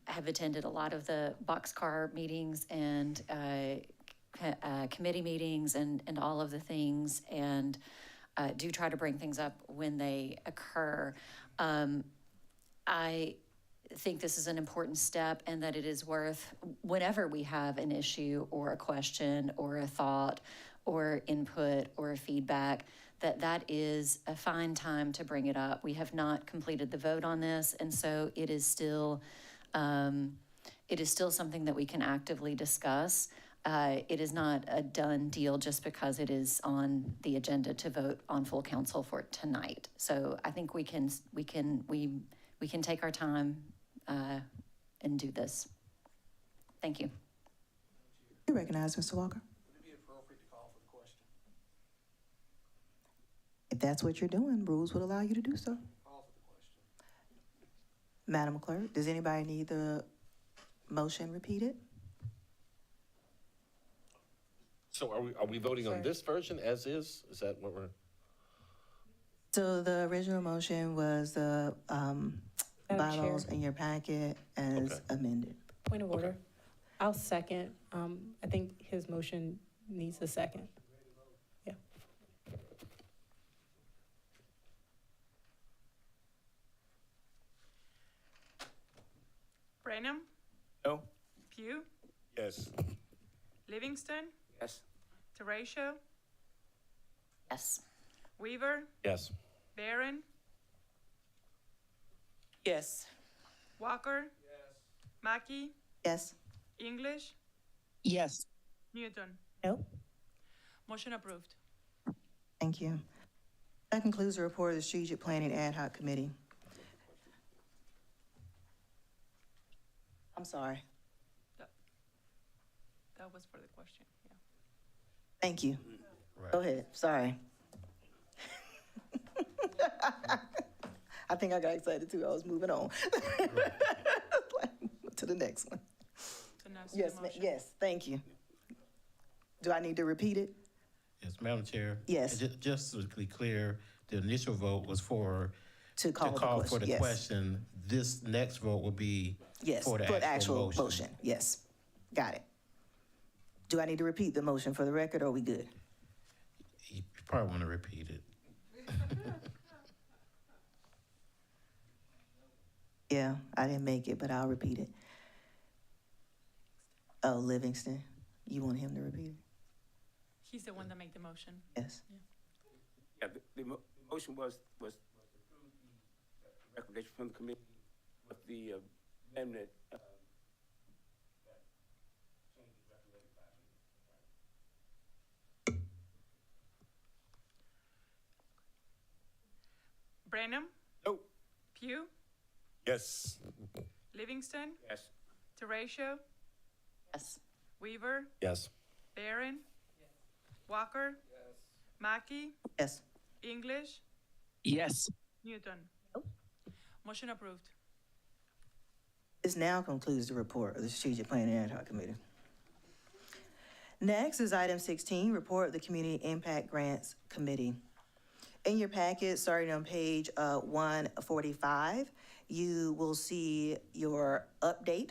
have attended a lot of the boxcar meetings and committee meetings and all of the things, and do try to bring things up when they occur. I think this is an important step, and that it is worth, whenever we have an issue or a question or a thought or input or a feedback, that is a fine time to bring it up. We have not completed the vote on this, and so it is still something that we can actively discuss. It is not a done deal just because it is on the agenda to vote on full council for tonight. So I think we can take our time and do this. Thank you. You recognize Mr. Walker? Would it be appropriate to call for the question? If that's what you're doing, rules would allow you to do so. Call for the question. Madam Clerk, does anybody need the motion repeated? So are we voting on this version as is? Is that what we're? So the original motion was the bylaws in your packet as amended. Point of order. I'll second. I think his motion needs a second. Yeah. Branham, No? Pugh, Yes. Livingston, Yes. Teratio, Yes. Weaver, Yes. Barron, Yes. Walker, Mackey, Yes. English, Yes. Newton. No? Motion approved. Thank you. That concludes the report of the Strategic Planning Ad Hoc Committee. I'm sorry. That was for the question, yeah. Thank you. Right. Go ahead. Sorry. I think I got excited too. I was moving on. To the next one. So now it's Yes, the motion. yes, thank you. Do I need to repeat it? Yes, Madam Chair. Yes. Just to be clear, the initial vote was To call the question, for the yes. question. This next vote will be Yes, for the actual motion. Yes, got it. Do I need to repeat the motion for the record, or are we good? You probably want to repeat it. Yeah, I didn't make it, but I'll repeat it. Oh, Livingston, you want him to repeat it? He's the one that made the motion. Yes. Yeah, the motion was to approve the recommendation from the committee with the amendment. Branham, No? Pugh, Yes. Livingston, Yes. Teratio, Yes. Weaver, Yes. Barron, Walker, Mackey, Yes. English, Yes. Newton. Motion approved. This now concludes the report of the Strategic Planning Ad Hoc Committee. Next is item 16, report of the Community Impact Grants Committee. In your packet, starting on page 145, you will see your update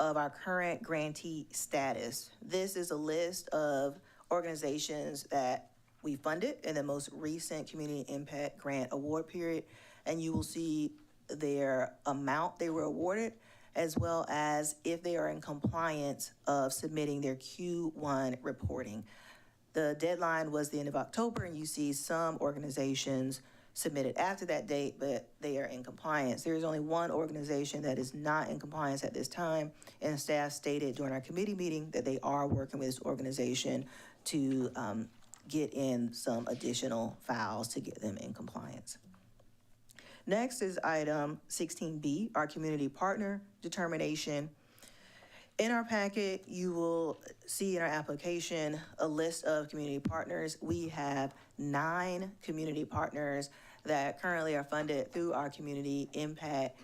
of our current grantee status. This is a list of organizations that we funded in the most recent Community Impact Grant Award period, and you will see their amount they were awarded, as well as if they are in compliance of submitting their Q1 reporting. The deadline was the end of October, and you see some organizations submitted after that date, but they are in compliance. There is only one organization that is not in compliance at this time, and staff stated during our committee meeting that they are working with this organization to get in some additional files to get them in compliance. Next is item 16B, our community partner determination. In our packet, you will see in our application a list of community partners. We have 9 community partners that currently are funded through our community impact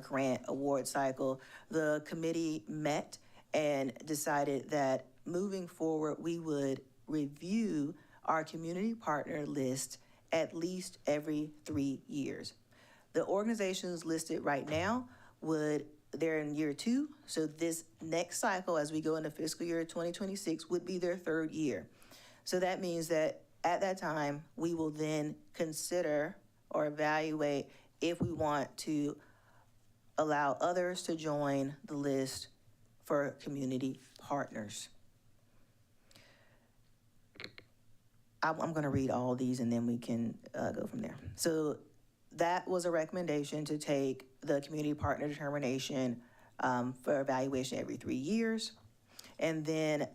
grant award cycle, the committee met and decided that moving forward, we would review our community partner list at least every 3 years. The organizations listed right now they're in year 2, so this next cycle, as we go into fiscal year 2026, would be their 3rd year. So that means that at that time, we will then consider or evaluate if we want to allow others to join the list for community partners. I'm going to read all these and then we can go from there. So that was a recommendation to take the community partner determination for evaluation every 3 years. And then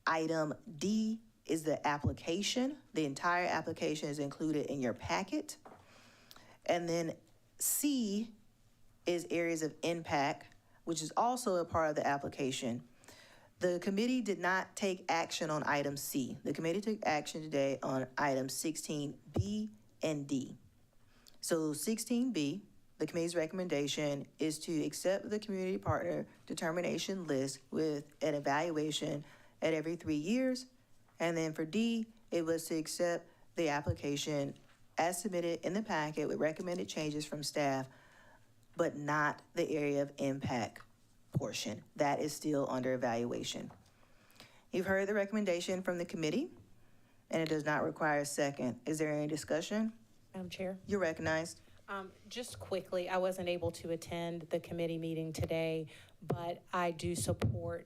item D is the application. The entire application is included in your packet. And then C is areas of impact, which is also a part of the application. The committee did not take action on item C. The committee took action today on items 16B and D. So 16B, the committee's recommendation is to accept the community partner determination list with an evaluation at every 3 years. And then for D, it was to accept the application as submitted in the packet with recommended changes from staff, but not the area of impact portion. That is still under evaluation. You've heard the recommendation from the committee, and it does not require a second. Is there any discussion? Madam Chair? You're recognized. Just quickly, I wasn't able to attend the committee meeting today, but I do support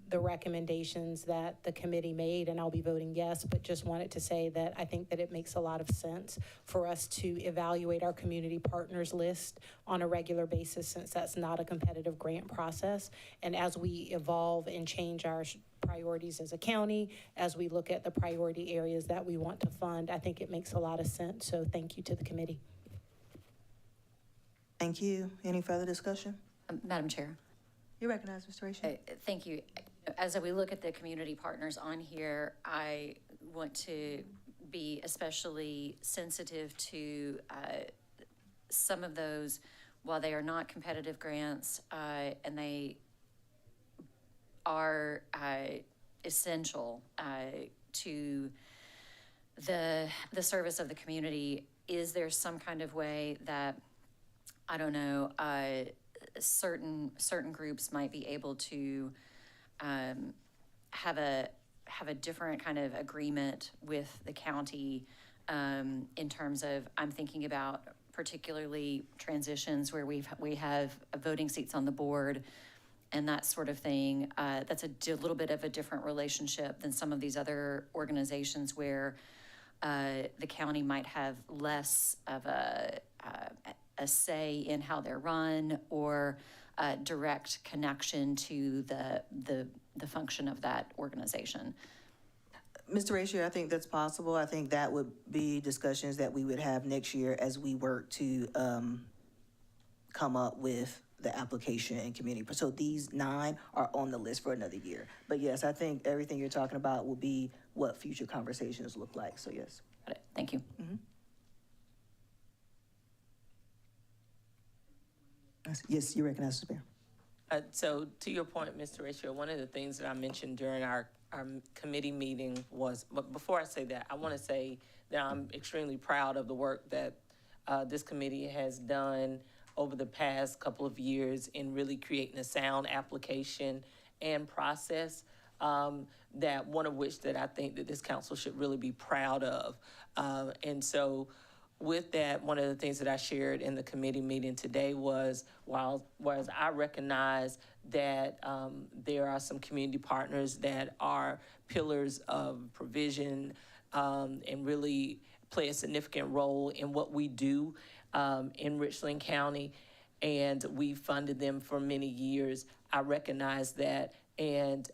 the recommendations that the committee made, and I'll be voting yes, but just wanted to say that I think that it makes a lot of sense for us to evaluate our community partners list on a regular basis, since that's not a competitive grant process. And as we evolve and change our priorities as a county, as we look at the priority areas that we want to fund, I think it makes a lot of sense. So thank you to the committee. Thank you. Any further discussion? Madam Chair. You're recognized, Mr. Ratio. Thank you. As we look at the community partners on here, I want to be especially sensitive to some of those, while they are not competitive grants, and they are essential to the service of the community. Is there some kind of way that, I don't know, certain groups might be able to have a different kind of agreement with the county in terms of, I'm thinking about particularly transitions where we have voting seats on the board and that sort of thing. That's a little bit of a different relationship than some of these other organizations where the county might have less of a say in how they're run, or direct connection to the function of that organization. Mr. Ratio, I think that's possible. I think that would be discussions that we would have next year as we work to come up with the application and community. So these 9 are on the list for another year. But yes, I think everything you're talking about will be what future conversations look like. So yes. Got it. Thank you. Mm-hmm. Yes, you recognize the Mayor. So to your point, Mr. Ratio, one of the things that I mentioned during our committee meeting was, but before I say that, I want to say that I'm extremely proud of the work that this committee has done over the past couple of years in really creating a sound application and process, that one of which that I think that this council should really be proud of. And so with that, one of the things that I shared in the committee meeting today was, whereas I recognize that there are some community partners that are pillars of provision and really play a significant role in what we do in Richland County, and we funded them for many years. I recognize that, and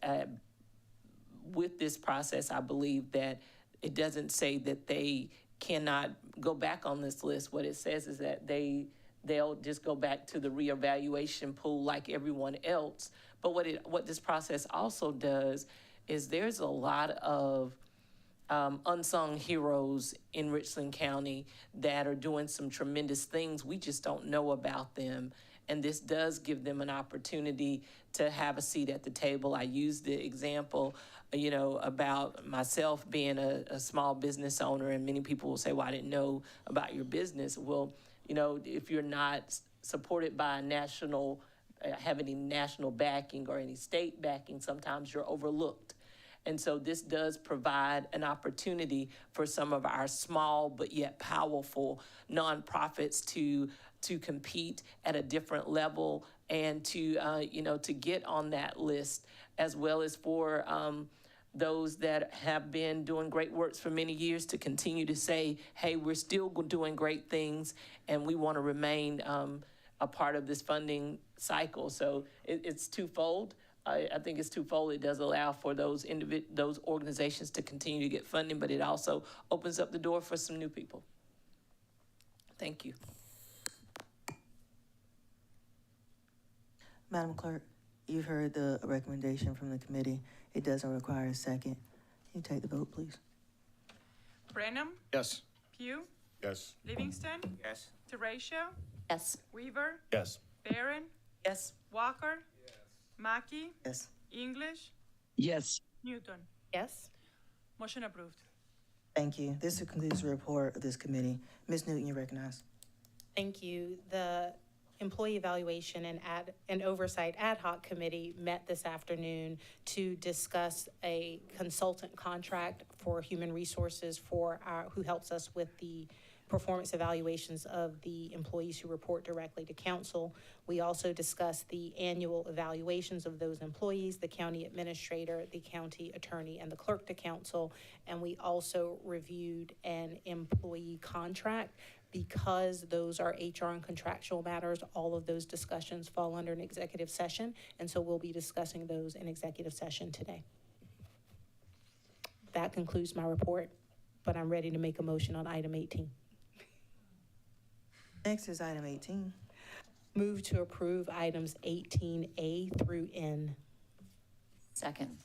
with this process, I believe that it doesn't say that they cannot go back on this list. What it says is that they'll just go back to the reevaluation pool like everyone else. But what this process also does is there's a lot of unsung heroes in Richland County that are doing some tremendous things. We just don't know about them. And this does give them an opportunity to have a seat at the table. I used the example, about myself being a small business owner, and many people will say, well, I didn't know about your business. Well, if you're not supported by have any national backing or any state backing, sometimes you're overlooked. And so this does provide an opportunity for some of our small but yet powerful nonprofits to compete at a different level and to get on that list, as well as for those that have been doing great works for many years to continue to say, hey, we're still doing great things and we want to remain a part of this funding cycle. So it's twofold. I think it's twofold. It does allow for those organizations to continue to get funding, but it also opens up the door for some new people. Thank you. Madam Clerk, you've heard the recommendation from the committee. It doesn't require a second. Can you take the vote, please? Brenham, Yes. Pugh, Yes. Livingston, Yes. Teratio, Yes. Weaver, Yes. Barron, Yes. Walker, Mackey, Yes. English, Yes. Newton. Yes? Motion approved. Thank you. This concludes the report of this committee. Ms. Newton, you recognize. Thank you. The Employee Evaluation and Oversight Ad Hoc Committee met this afternoon to discuss a consultant contract for human resources who helps us with the performance evaluations of the employees who report directly to council. We also discussed the annual evaluations of those employees, the county administrator, the county attorney, and the clerk to council. And we also reviewed an employee contract. Because those are HR and contractual matters, all of those discussions fall under an executive session. And so we'll be discussing those in executive session today. That concludes my report, but I'm ready to make a motion on item 18. Next is item 18. Move to approve items 18A through N. Second.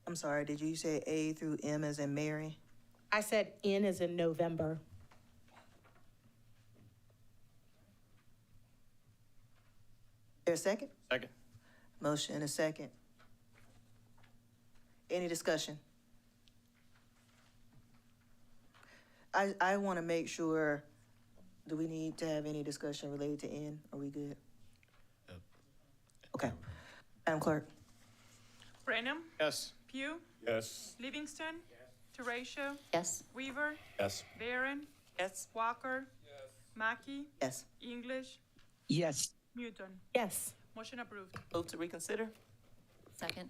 I'm sorry, did you say A through M as in Mary? I said N as in November. There a second? Second. Motion and a second. Any discussion? I want to make sure, do we need to have any discussion related to N? Are we good? Okay. Madam Clerk? Brenham, Yes. Pugh, Yes. Livingston, Teratio, Yes. Weaver, Yes. Barron, Yes. Walker, Mackey, Yes. English, Yes. Newton. Yes. Motion approved. Move to reconsider. Second.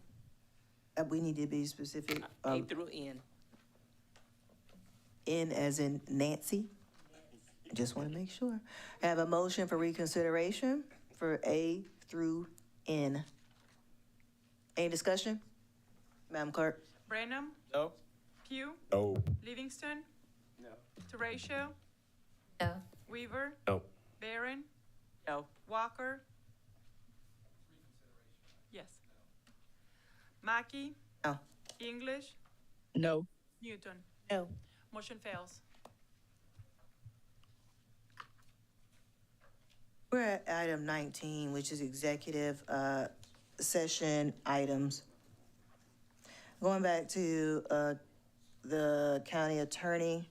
We need to be specific. A through N. N as in Nancy? Just want to make sure. I have a motion for reconsideration for A through N. Any discussion? Madam Clerk? Brenham, No. Pugh, No. Livingston, No. Teratio, No. Weaver, No. Barron, No. Walker. Yes. Mackey, No. English, No. Newton. No. Motion fails. We're at item 19, which is executive session items. Going back to the county attorney.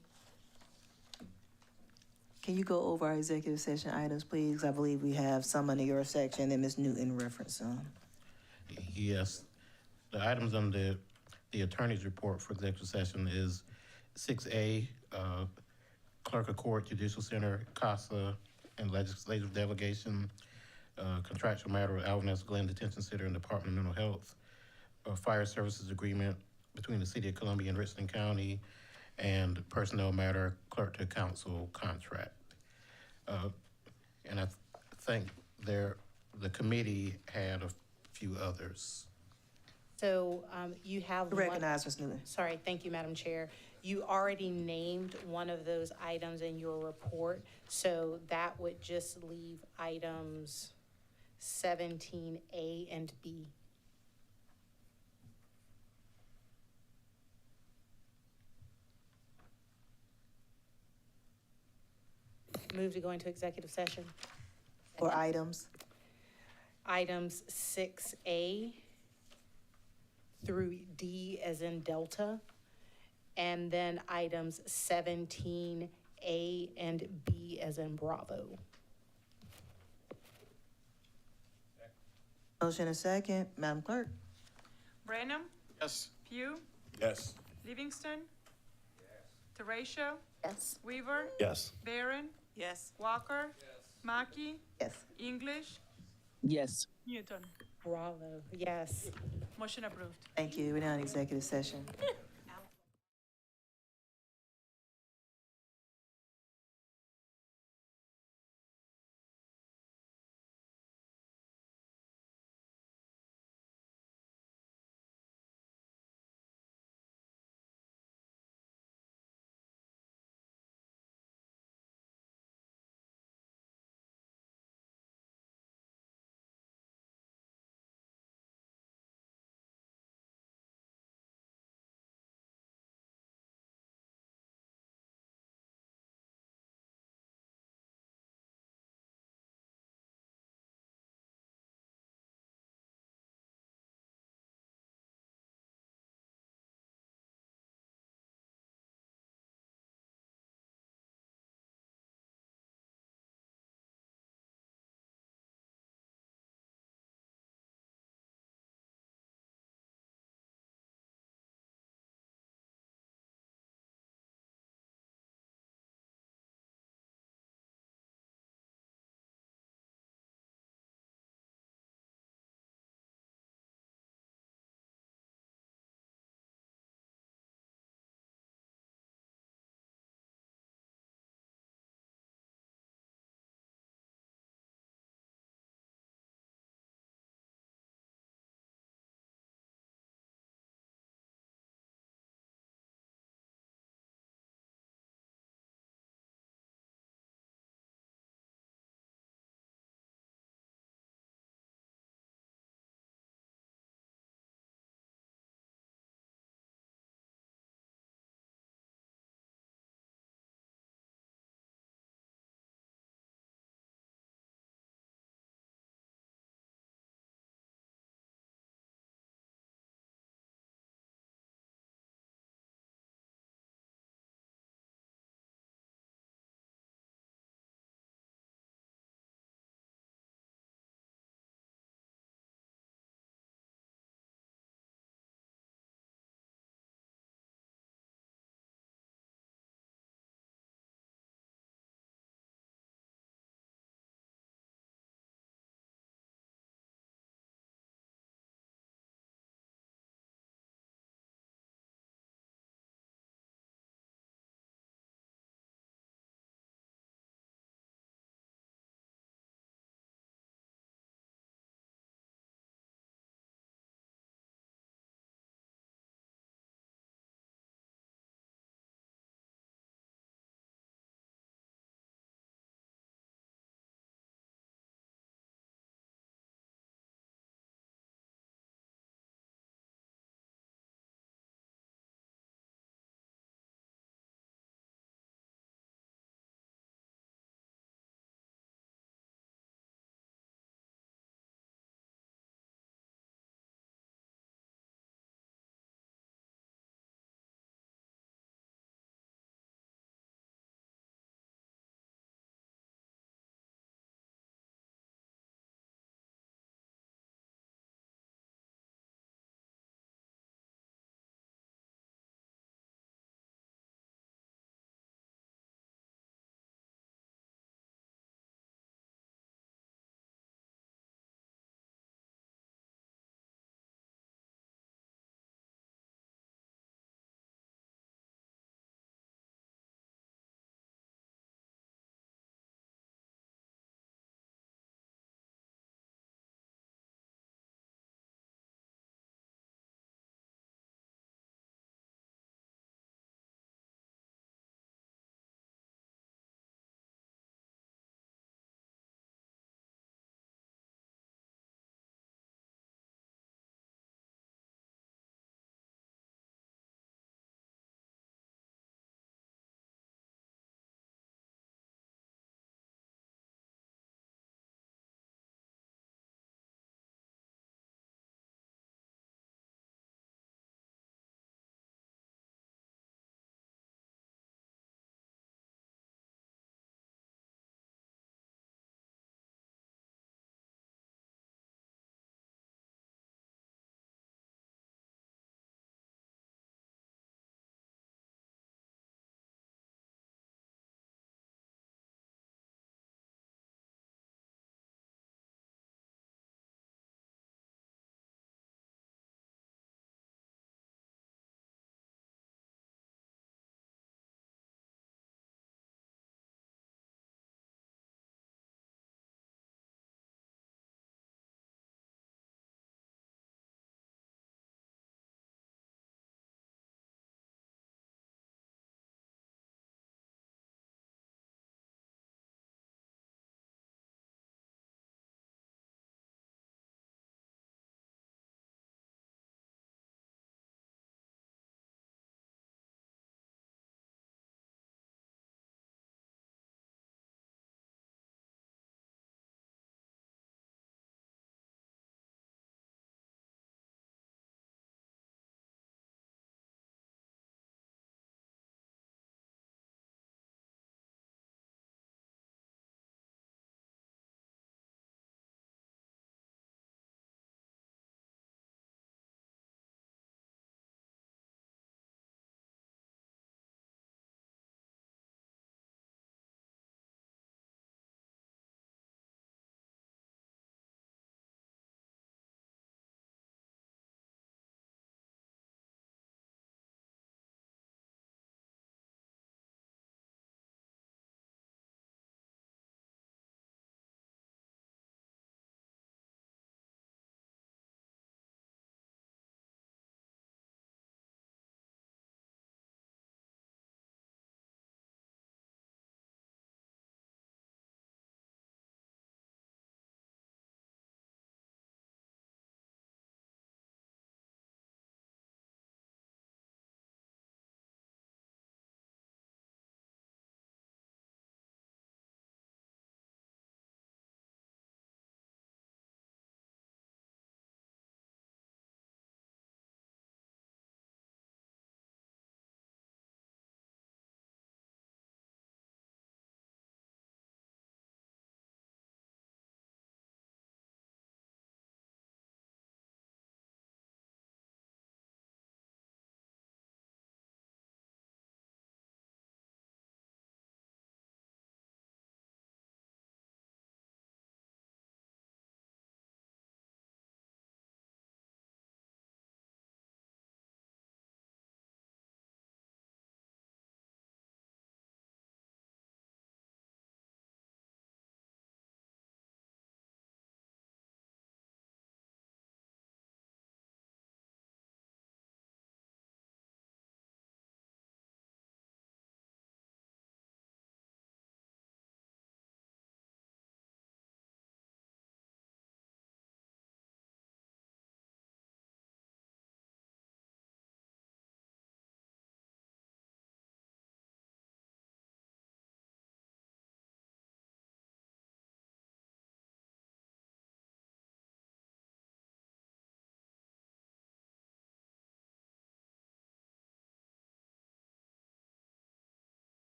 Can you go over our executive session items, please? I believe we have some under your section that Ms. Newton referenced some. Yes. The items on the attorney's report for executive session is 6A, Clerk of Court, Judicial Center, CASA, and Legislative Delegation, contractual matter with Alvin S. Glenn Detention Center and Department of Mental Health, Fire Services Agreement between the City of Columbia and Richland County, and personnel matter, clerk to council contract. And I think the committee had a few others. So you have one. Recognize Ms. Newton. Sorry, thank you, Madam Chair. You already named one of those items in your report, so that would just leave items 17A and B. Move to go into executive session. For items, Items 6A through D as in Delta, and then items 17A and B as in Bravo. motion and second. Madam Clerk? Branham, Yes. Pugh, Yes. Livingston. Teratio, Yes. Weaver, Yes. Barron, Yes. Walker, Mackey, Yes. English, Yes. Newton. Bravo, yes. Motion approved. Thank you. We're now in executive session.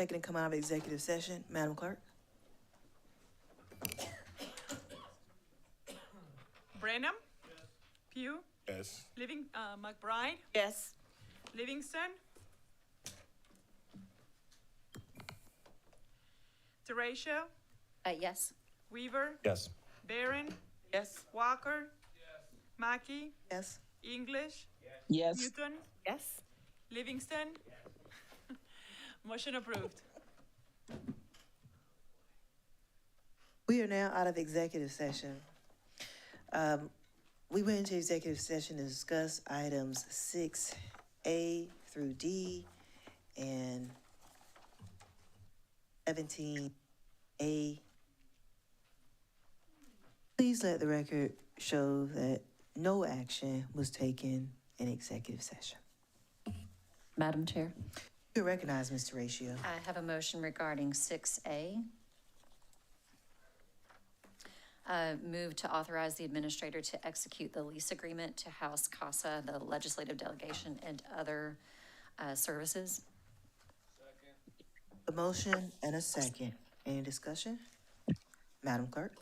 Second to come out of executive session. Madam Clerk? Brenham? Pugh? Yes. McBride? Yes. Livingston? Teratio? Yes. Weaver? Yes. Barron? Yes. Walker? Mackey? Yes. English? Yes. Newton? Yes. Livingston? Motion approved. We are now out of executive session. We went into executive session to discuss items 6A through D and 17A. Please let the record show that no action was taken in executive session. Madam Chair, You recognize Mr. Ratio. I have a motion regarding 6A. Move to authorize the administrator to execute the lease agreement to house CASA, the legislative delegation, and other services. A motion and a second. Any discussion? Madam Clerk?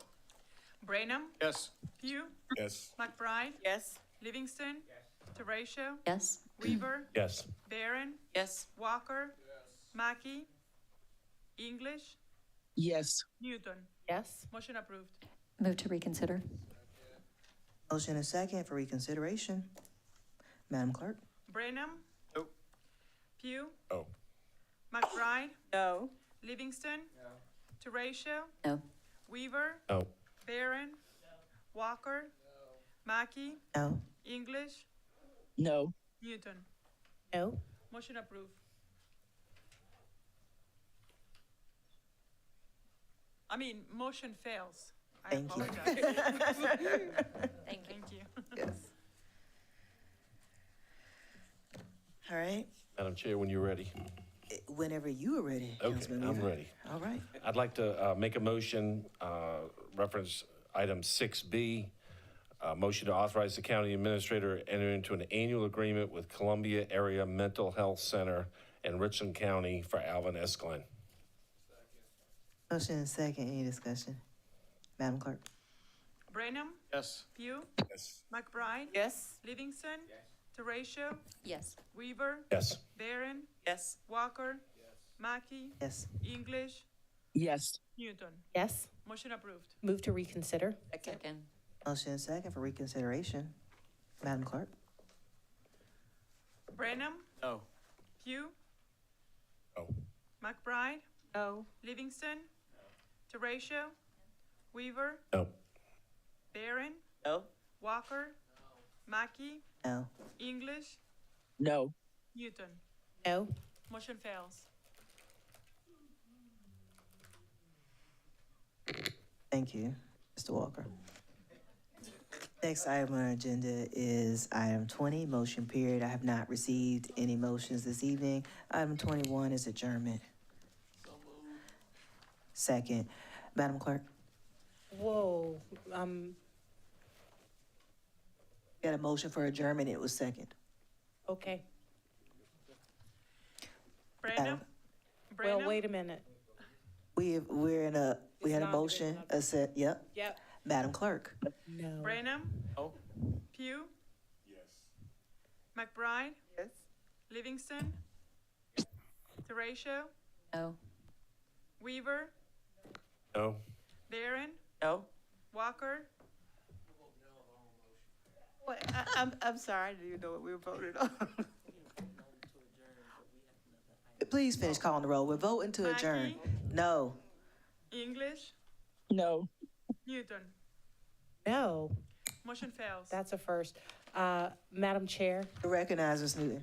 Brenham? Yes. Pugh? Yes. McBride? Yes. Livingston? Teratio? Yes. Weaver? Yes. Barron? Yes. Walker? Mackey? English? Yes. Newton? Yes. Motion approved. Move to reconsider. Motion and a second for reconsideration. Madam Clerk? Brenham? No. Pugh? Oh. McBride? No. Livingston? Teratio? No. Weaver? No. Barron? Walker? Mackey? No. English? No. Newton? No. Motion approved. Motion fails. I Thank you. apologize. Thank you. Thank you. Yes. All right. Madam Chair, when you're ready. Whenever you are ready, Okay, Councilman I'm Weaver. ready. All right. I'd like to make a motion, reference item 6B, motion to authorize the county administrator to enter into an annual agreement with Columbia Area Mental Health Center in Richland County for Alvin S. Glenn. Motion and a second. Any discussion? Madam Clerk? Brenham? Yes. Pugh? Yes. McBride? Yes. Livingston? Teratio? Yes. Weaver? Yes. Barron? Yes. Walker? Mackey? Yes. English? Yes. Newton? Yes. Motion approved. Move to reconsider. Second. Motion and a second for reconsideration. Madam Clerk? Brenham? No. Pugh? Oh. McBride? No. Livingston? Teratio? Weaver? No. Barron? No. Walker? Mackey? No. English? No. Newton? No. Motion fails. Thank you, Mr. Walker. Next item on our agenda is item 20, motion period. I have not received any motions this evening. Item 21 is adjournment. Second. Madam Clerk? Whoa. Got a motion for adjournment. It was second. Okay. Brenham? Well, Brenham? wait a minute. We had a It's not motion, a set, yep. Yep. Madam Clerk? No. Brenham? Oh. Pugh? Yes. McBride? Yes. Livingston? Teratio? No. Weaver? No. Barron? No. Walker? Wait, I'm sorry, I didn't even know what we were voting on. Please finish calling the roll. We're voting to adjourn. Mackey? No. English? No. Newton? No. Motion fails. That's a first. Madam Chair, Recognize Ms. Newton.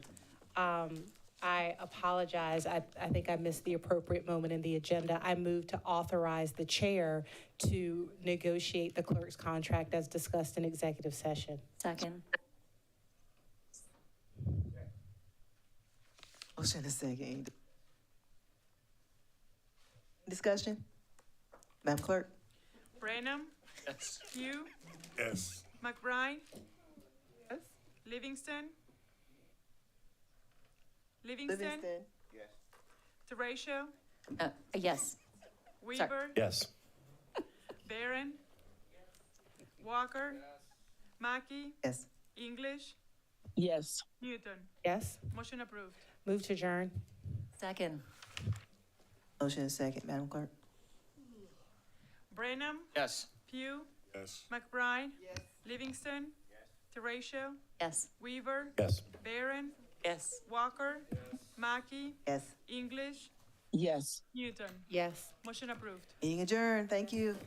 I apologize. I think I missed the appropriate moment in the agenda. I moved to authorize the chair to negotiate the clerk's contract as discussed in executive session. Second. Motion and a second. Discussion? Madam Clerk? Brenham? Yes. Pugh? Yes. McBride? Yes. Livingston? Livingston? Yes. Teratio? Yes. Weaver, Yes. Barron, Walker, Mackey, Yes. English, Yes. Newton. Yes. Motion approved. Move to adjourn. Second. Motion is second, Madam Clerk. Brenham, Yes. Pugh, Yes. McBride, Livingston, Teratio, Yes. Weaver, Yes. Barron, Yes. Walker, Mackey, Yes. English, Yes. Newton. Yes. Motion approved. Meeting adjourned. Thank you.